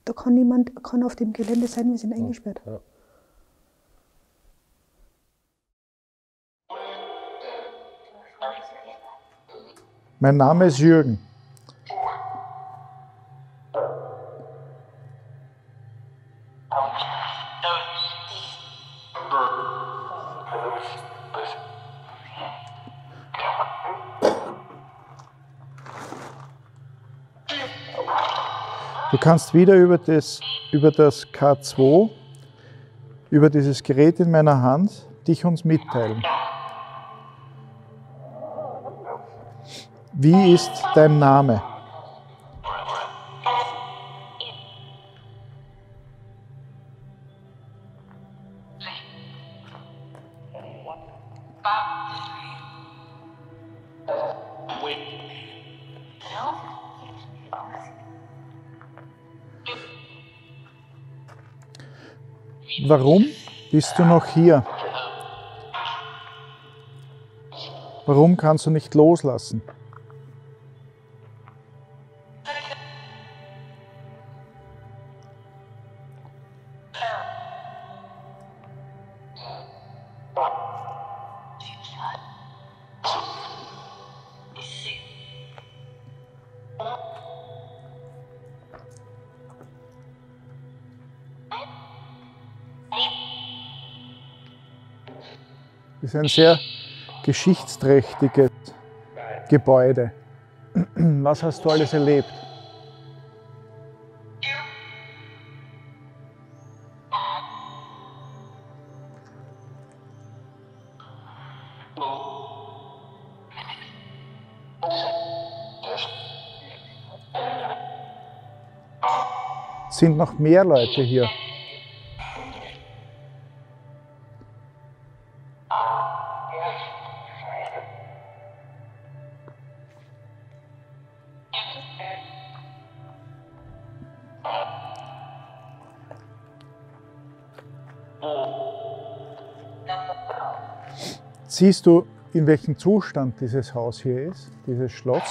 Da kann niemand auf dem Gelände sein, wir sind eingesperrt. Ja. Mein Name ist Jürgen. Du kannst wieder über das K2, über dieses Gerät in meiner Hand, dich uns mitteilen. Wie ist dein Name? Warum bist du noch hier? Warum kannst du nicht loslassen? Das ist ein sehr geschichtsträchtiges Gebäude. Was hast du alles erlebt? Sind noch mehr Leute hier? Siehst du, in welchem Zustand dieses Haus hier ist, dieses Schloss?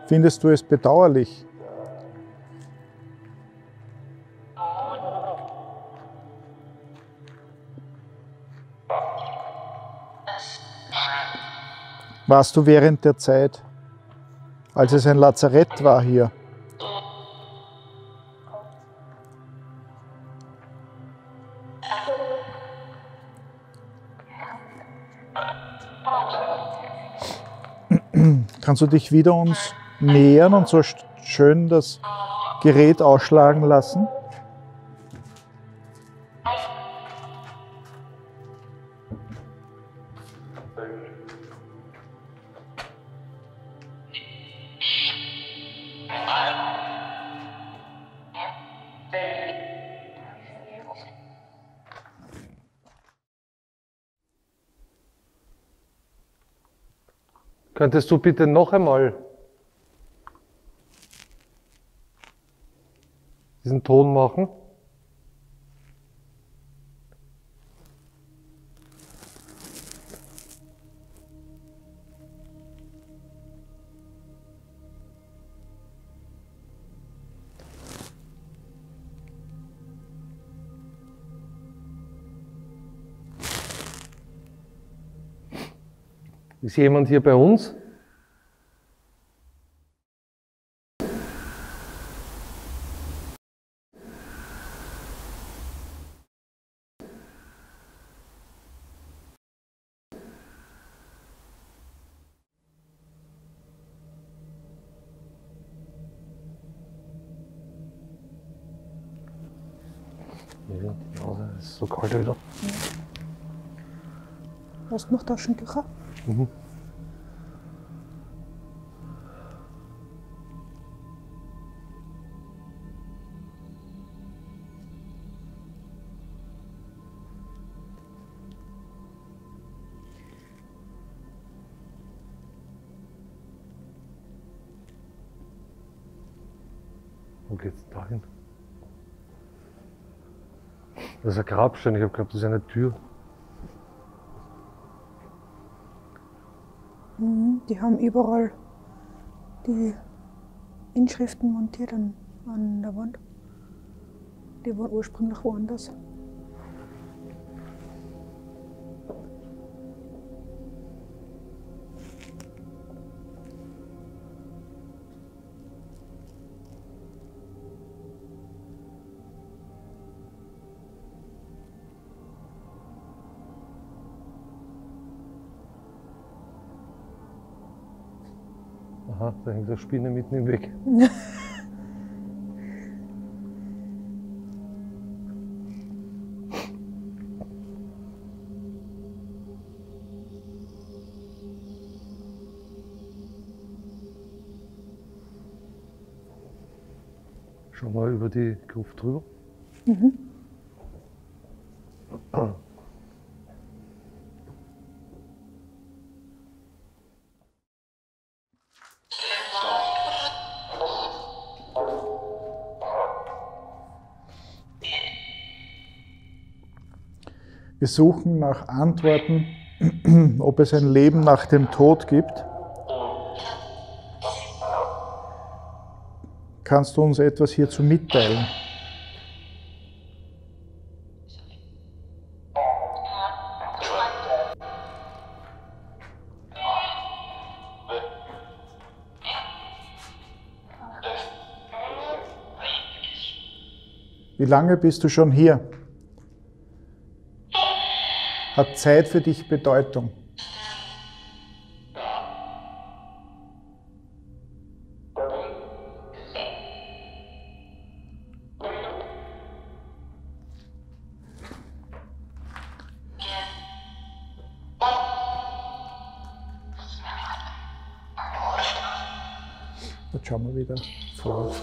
Findest du es bedauerlich? Warst du während der Zeit, als es ein Lazarett war hier? Kannst du dich wieder uns nähern und so schön das Gerät ausschlagen lassen? Könntest du bitte noch einmal diesen Ton machen? Ist jemand hier bei uns? Ja, es ist so kalt wieder. Hast du noch Taschentücher? Mhm. geht's da hin? Das ist ein Grabstein, ich habe geglaubt, das ist eine Tür. Die haben überall die Inschriften montiert an der Wand. Die waren ursprünglich woanders. Aha, da hängt eine Spinne mitten im Weg. Schau mal über die Gruft drüber. Wir suchen nach Antworten, ob es ein Leben nach dem Tod gibt. Kannst du uns etwas hierzu mitteilen? Wie lange bist du schon hier? Hat Zeit für dich Bedeutung? Jetzt schauen wir wieder vor.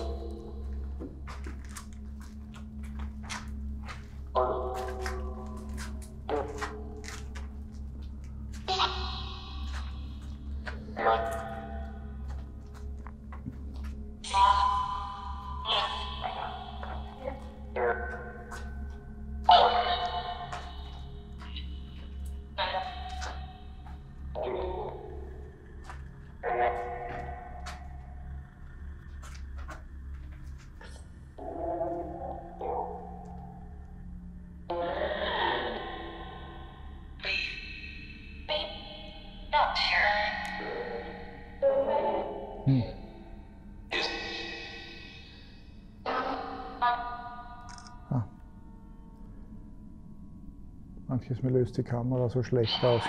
Manches Mal löst die Kamera so schlecht aus.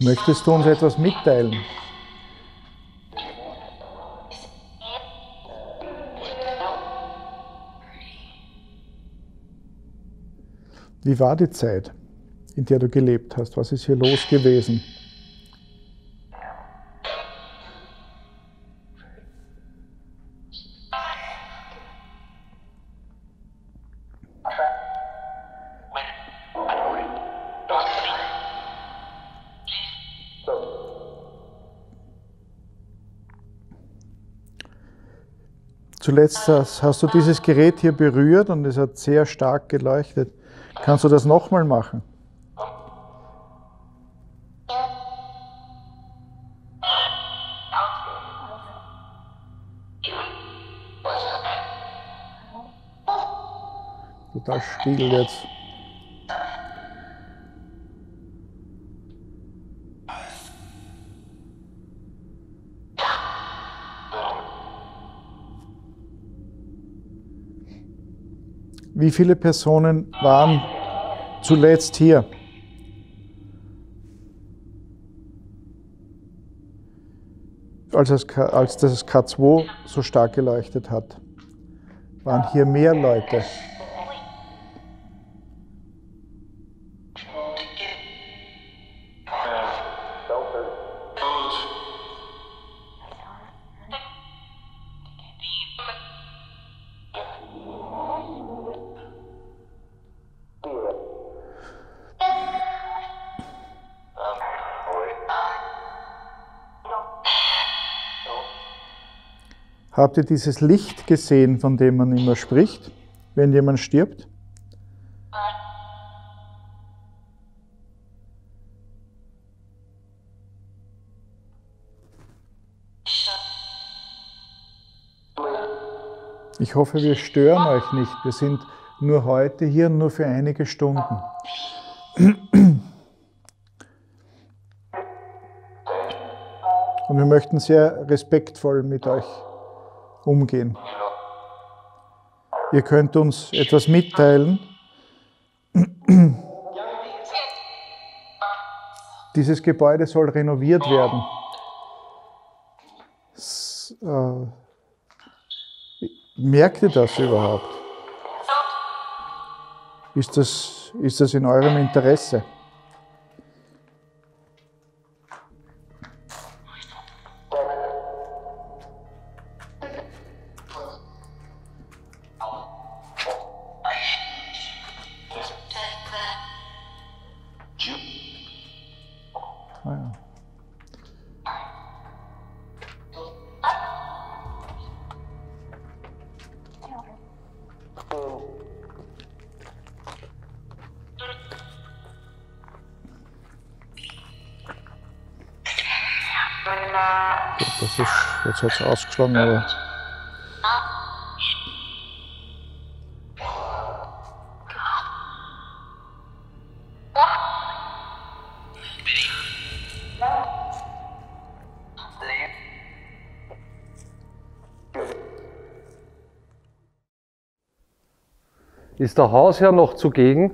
Möchtest du uns etwas mitteilen? Wie war die Zeit, in der du gelebt hast? Was ist hier los gewesen? Zuletzt hast du dieses Gerät hier berührt und es hat sehr stark geleuchtet. Kannst du das nochmal machen? Total still jetzt. Wie viele Personen waren zuletzt hier? Als das K2 so stark geleuchtet hat, waren hier mehr Leute. Habt ihr dieses Licht gesehen, von dem man immer spricht, wenn jemand stirbt? Ich hoffe, wir stören euch nicht. Wir sind nur heute hier, nur für einige Stunden. Und wir möchten sehr respektvoll mit euch umgehen. Ihr könnt uns etwas mitteilen. Dieses Gebäude soll renoviert werden. Merkt ihr das überhaupt? Ist das in eurem Interesse? Ah ja. Das ist, jetzt hat es ausgeschlagen, aber. Ist der Hausherr noch zugegen?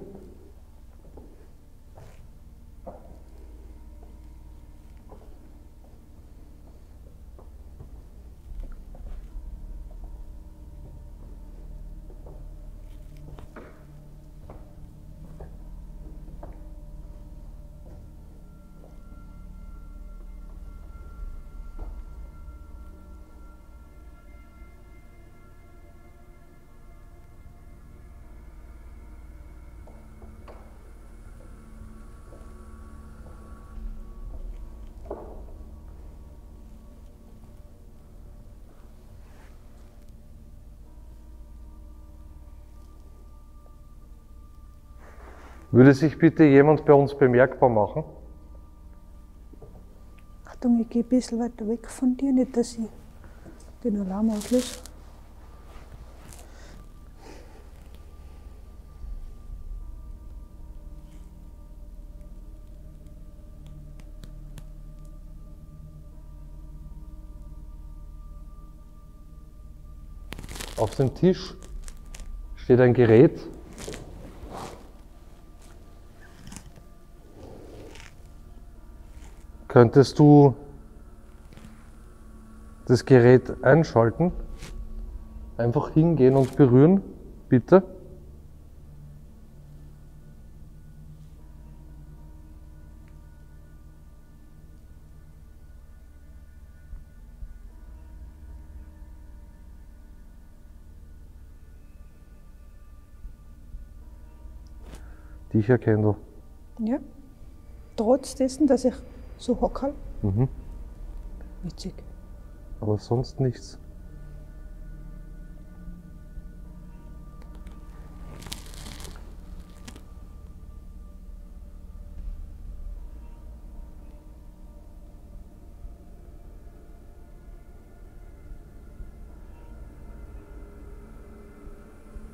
Würde sich bitte jemand bei uns bemerkbar machen? Achtung, ich gehe ein bisschen weiter weg von dir, nicht dass ich den Alarm auslöse. Auf dem Tisch steht ein Gerät. Könntest du das Gerät einschalten? Einfach hingehen und berühren, bitte. Dich erkenne du. Ja. Trotz dessen, dass ich so hocke. Mhm. Witzig. Aber sonst nichts.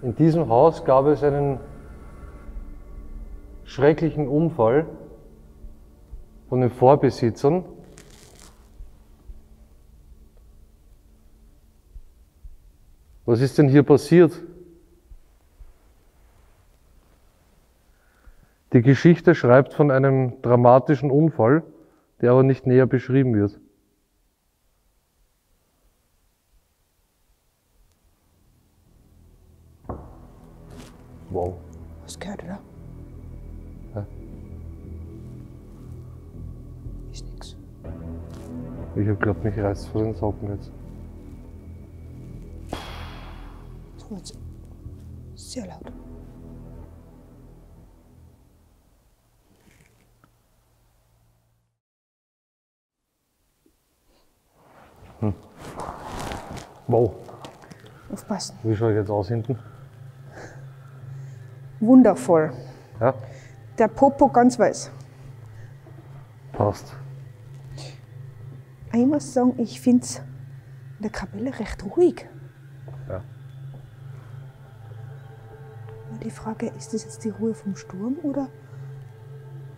In diesem Haus gab es einen schrecklichen Unfall von den Vorbesitzern. Was ist denn hier passiert? Die Geschichte schreibt von einem dramatischen Unfall, der aber nicht näher beschrieben wird. Wow. Was gehört da? Ja. Ist nix. Ich hab geglaubt, mich reißt vor den Socken jetzt. Das war jetzt sehr laut. Wo? Aufpassen. Wie schaue ich jetzt aus hinten? Wundervoll. Ja, Der Popo ganz weiß. passt. Ich muss sagen, ich finde es in der Kapelle recht ruhig. Ja. Nur die Frage, ist das jetzt die Ruhe vom Sturm oder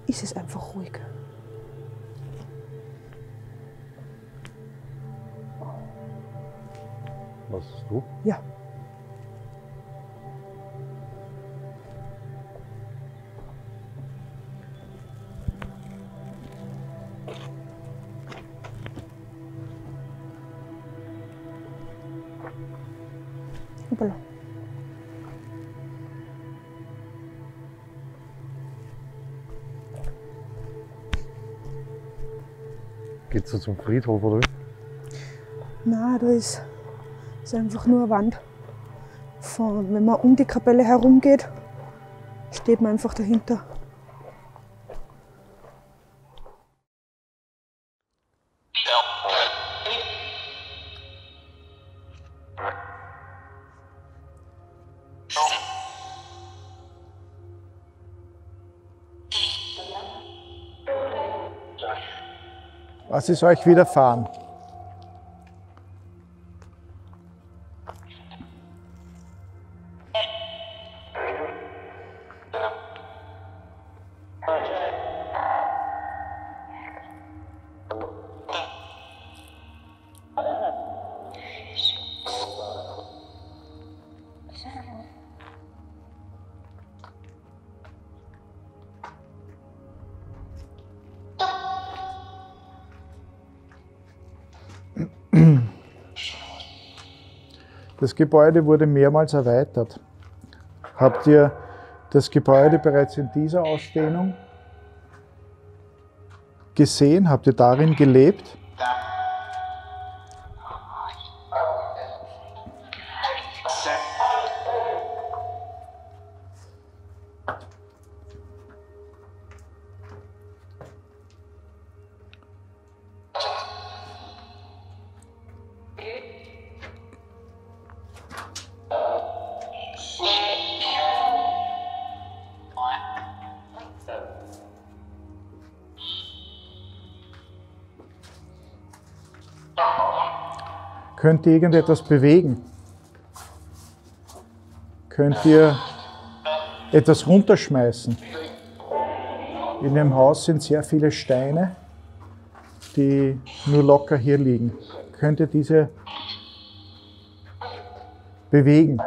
ist es einfach ruhig? Was hast du? Ja. Hoppala. Geht's so zum Friedhof oder wie? Nein, da ist einfach nur eine Wand. Wenn man um die Kapelle herumgeht, steht man einfach dahinter. Was ist euch widerfahren? Das Gebäude wurde mehrmals erweitert. Habt ihr das Gebäude bereits in dieser Ausdehnung gesehen? Habt ihr darin gelebt? Könnt ihr irgendetwas bewegen? Könnt ihr etwas runterschmeißen? In dem Haus sind sehr viele Steine, die nur locker hier liegen. Könnt ihr diese bewegen?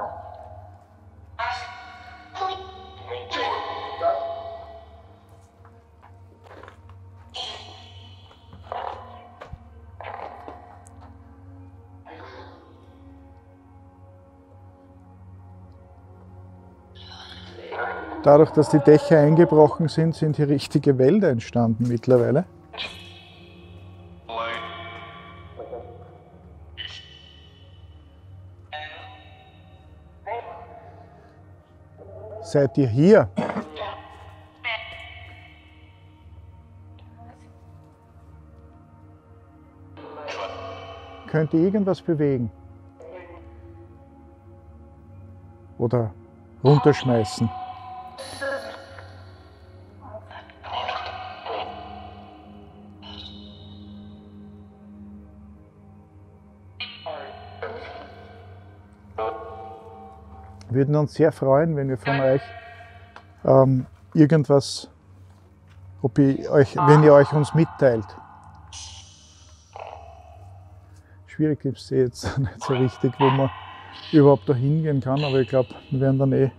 Dadurch, dass die Dächer eingebrochen sind, sind hier richtige Wälder entstanden mittlerweile. Seid ihr hier? Könnt ihr irgendwas bewegen? Oder runterschmeißen? Wir würden uns sehr freuen, wenn wir von euch irgendwas, wenn ihr euch uns mitteilt. Schwierig ist es jetzt nicht so richtig, wo man überhaupt da hingehen kann, aber ich glaube, wir werden dann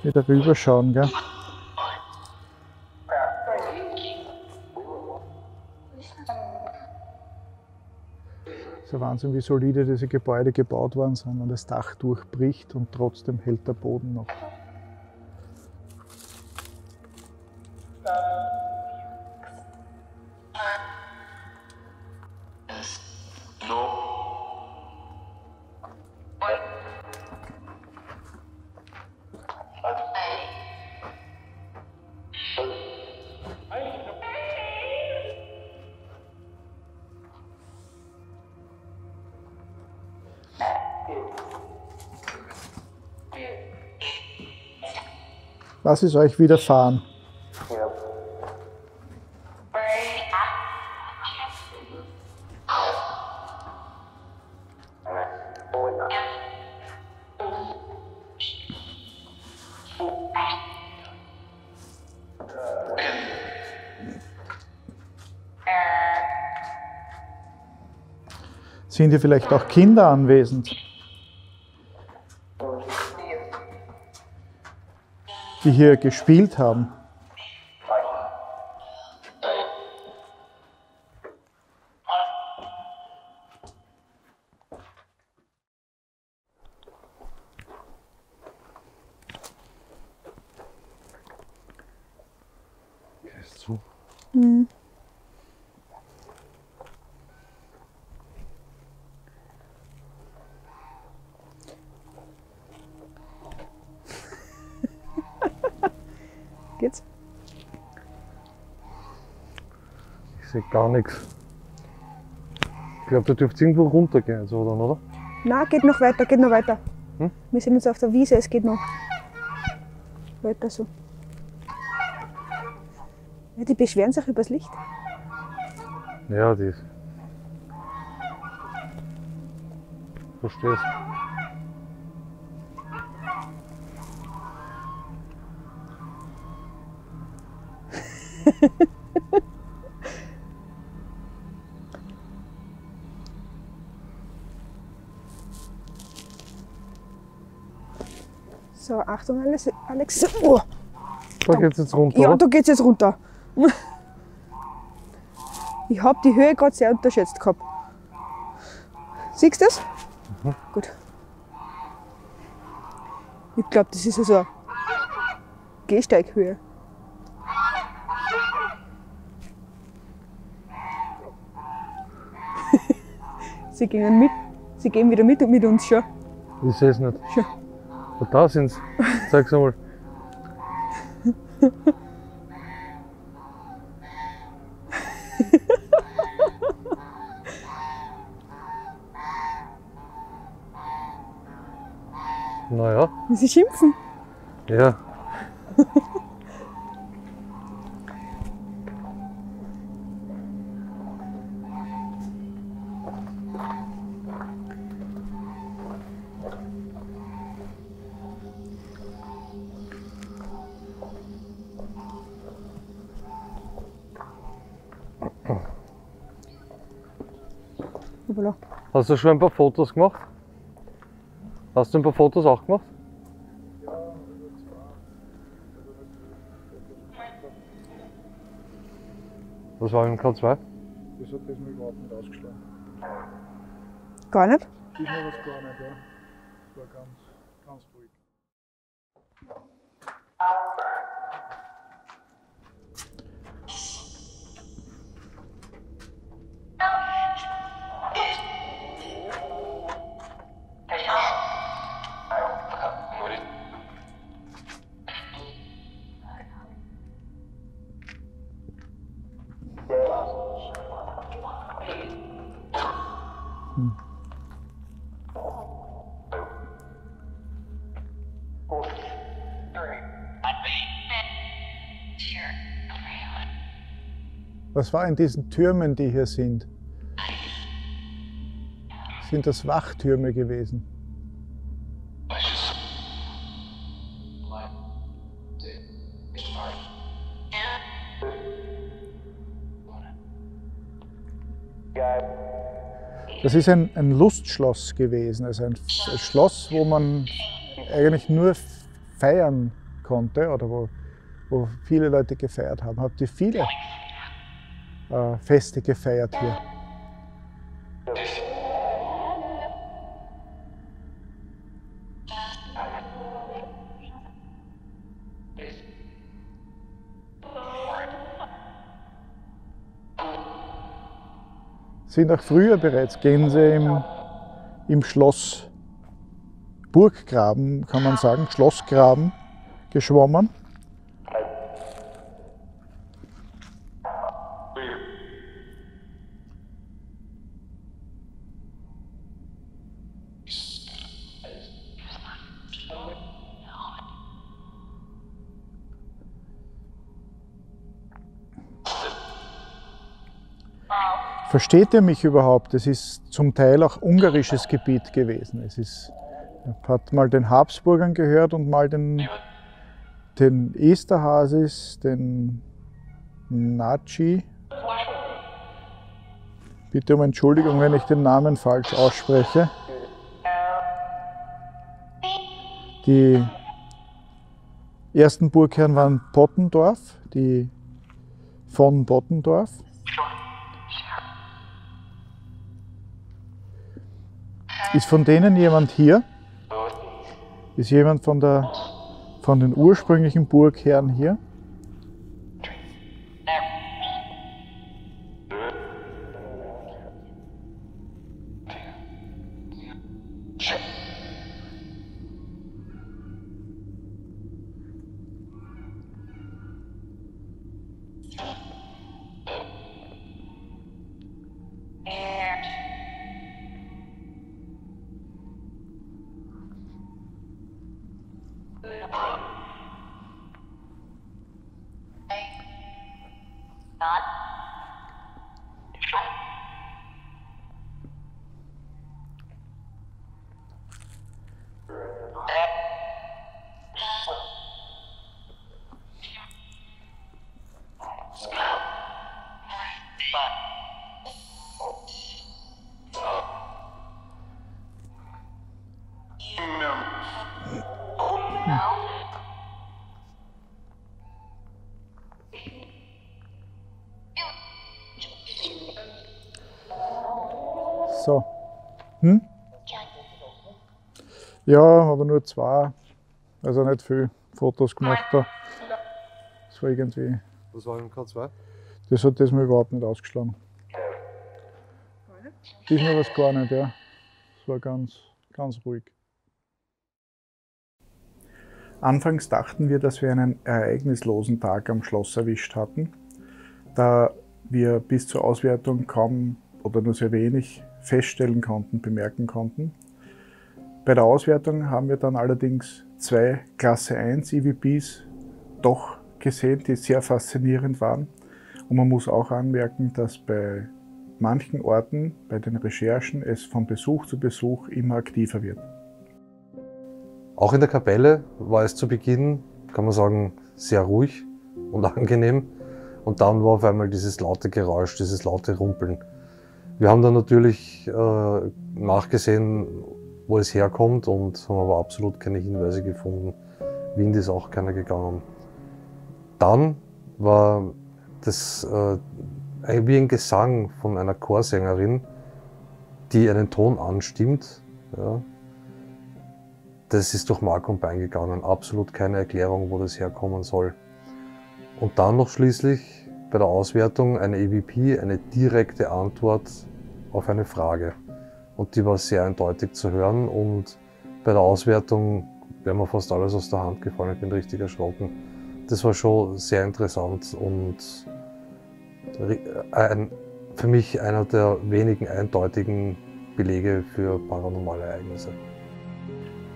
wieder rüberschauen, gell? So Wahnsinn, wie solide diese Gebäude gebaut worden sind und das Dach durchbricht und trotzdem hält der Boden noch. Was ist euch widerfahren? Sind hier vielleicht auch Kinder anwesend, die hier gespielt haben? Ist zu. Geht's? Ich sehe gar nichts. Ich glaube, da dürfte es irgendwo runtergehen, so dann, oder? Nein, geht noch weiter, geht noch weiter. Hm? Wir sind jetzt auf der Wiese, es geht noch weiter so. Ja, die beschweren sich übers Licht. Ja, die ist. Verstehst. So, Achtung, Alex. Oh, Da geht's jetzt runter, ja, oder? da geht's jetzt runter. Ich habe die Höhe gerade sehr unterschätzt gehabt. Siehst du das? Gut. Ich glaube, das ist also eine Gehsteighöhe. Sie gehen wieder mit uns schon. Ich sehe es nicht. Schon. Und da sind sie. Zeig's einmal. Naja, Sie schimpfen. ja. Hoppala. Hast du schon ein paar Fotos gemacht? Hast du ein paar Fotos auch gemacht? Was war im K2? Das hat das noch überhaupt nicht ausgeschlagen. Gar nicht? Diesmal war es gar nicht, ja. Es war ganz ruhig. Was war in diesen Türmen, die hier sind? Sind das Wachtürme gewesen? Das ist ein Lustschloss gewesen, also ein Schloss, wo man eigentlich nur feiern konnte oder wo viele Leute gefeiert haben. Habt ihr viele Feste gefeiert hier? Sind auch früher bereits Gänse im Schloss Burggraben, kann man sagen, Schlossgraben geschwommen. versteht ihr mich überhaupt? Es ist zum Teil auch ungarisches Gebiet gewesen. Hat mal den Habsburgern gehört und mal den Esterhazys, den Naci. Bitte um Entschuldigung, wenn ich den Namen falsch ausspreche. Die ersten Burgherren waren Pottendorf, die von Pottendorf. Ist von denen jemand hier? Ist jemand von den ursprünglichen Burgherren hier? So. Ja, aber nur 2, also nicht viel Fotos gemacht da. Das war irgendwie. Was war im K2? Das hat das mir überhaupt nicht ausgeschlagen. Diesmal war es gar nicht, ja. Es war ganz ruhig. Anfangs dachten wir, dass wir einen ereignislosen Tag am Schloss erwischt hatten, da wir bis zur Auswertung kaum oder nur sehr wenig feststellen konnten, bemerken konnten. Bei der Auswertung haben wir dann allerdings 2 Klasse 1 EVPs doch gesehen, die sehr faszinierend waren. Und man muss auch anmerken, dass bei manchen Orten, bei den Recherchen, es von Besuch zu Besuch immer aktiver wird. Auch in der Kapelle war es zu Beginn, kann man sagen, sehr ruhig und angenehm. Und dann war auf einmal dieses laute Geräusch, dieses laute Rumpeln. Wir haben dann natürlich nachgesehen, wo es herkommt und haben aber absolut keine Hinweise gefunden. Wind ist auch keiner gegangen. Dann war das wie ein Gesang von einer Chorsängerin, die einen Ton anstimmt. Ja. Das ist durch Mark und Bein gegangen, absolut keine Erklärung, wo das herkommen soll. Und dann noch schließlich bei der Auswertung eine EVP, eine direkte Antwort auf eine Frage. Und die war sehr eindeutig zu hören und bei der Auswertung wäre mir fast alles aus der Hand gefallen, ich bin richtig erschrocken. Das war schon sehr interessant und für mich einer der wenigen eindeutigen Belege für paranormale Ereignisse.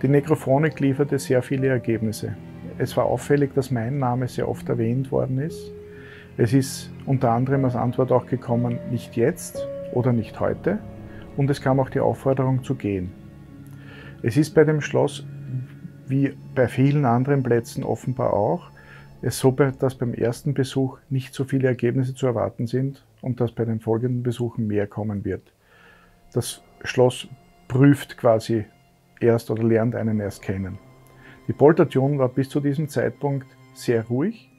Die Nekrophonik lieferte sehr viele Ergebnisse. Es war auffällig, dass mein Name sehr oft erwähnt worden ist. Es ist unter anderem als Antwort auch gekommen, nicht jetzt oder nicht heute. Und es kam auch die Aufforderung zu gehen. Es ist bei dem Schloss, wie bei vielen anderen Plätzen offenbar auch, es so, dass beim ersten Besuch nicht so viele Ergebnisse zu erwarten sind und dass bei den folgenden Besuchen mehr kommen wird. Das Schloss prüft quasi erst oder lernt einen erst kennen. Die Poltertune war bis zu diesem Zeitpunkt sehr ruhig,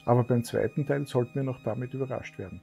aber beim zweiten Teil sollten wir noch damit überrascht werden.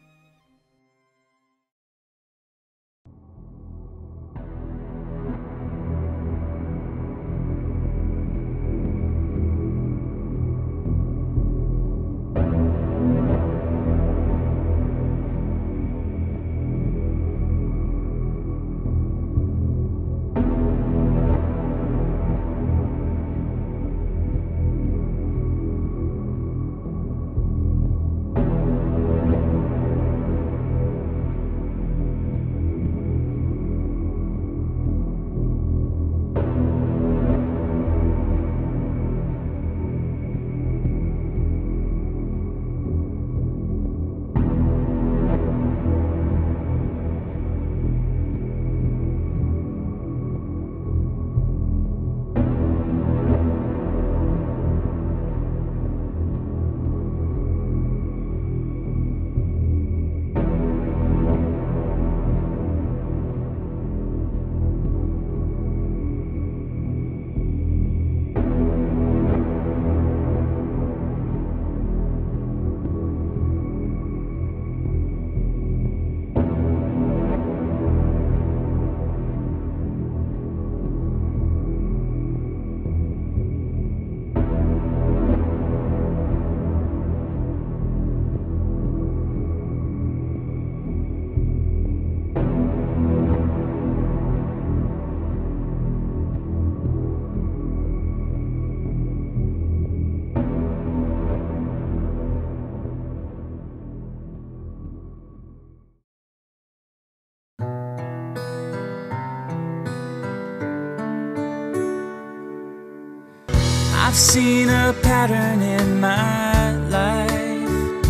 I've seen a pattern in my life.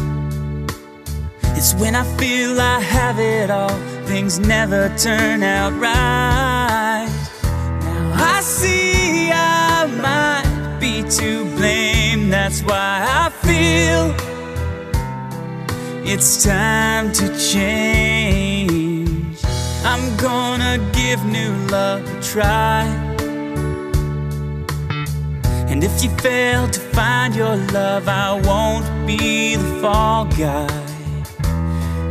It's when I feel I have it all, things never turn out right. Now I see I might be to blame, that's why I feel it's time to change. I'm gonna give new love a try. And if you fail to find your love, I won't be the fall guy.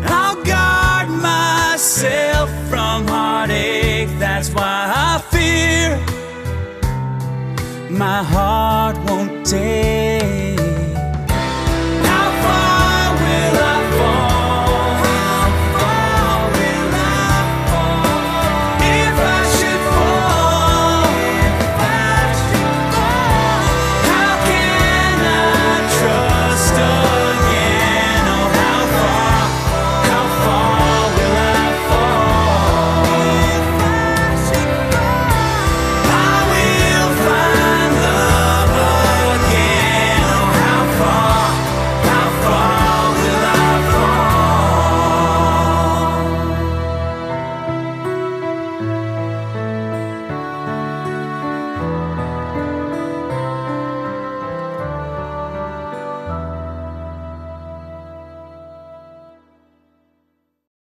I'll guard myself from heartache, that's why I fear my heart won't take.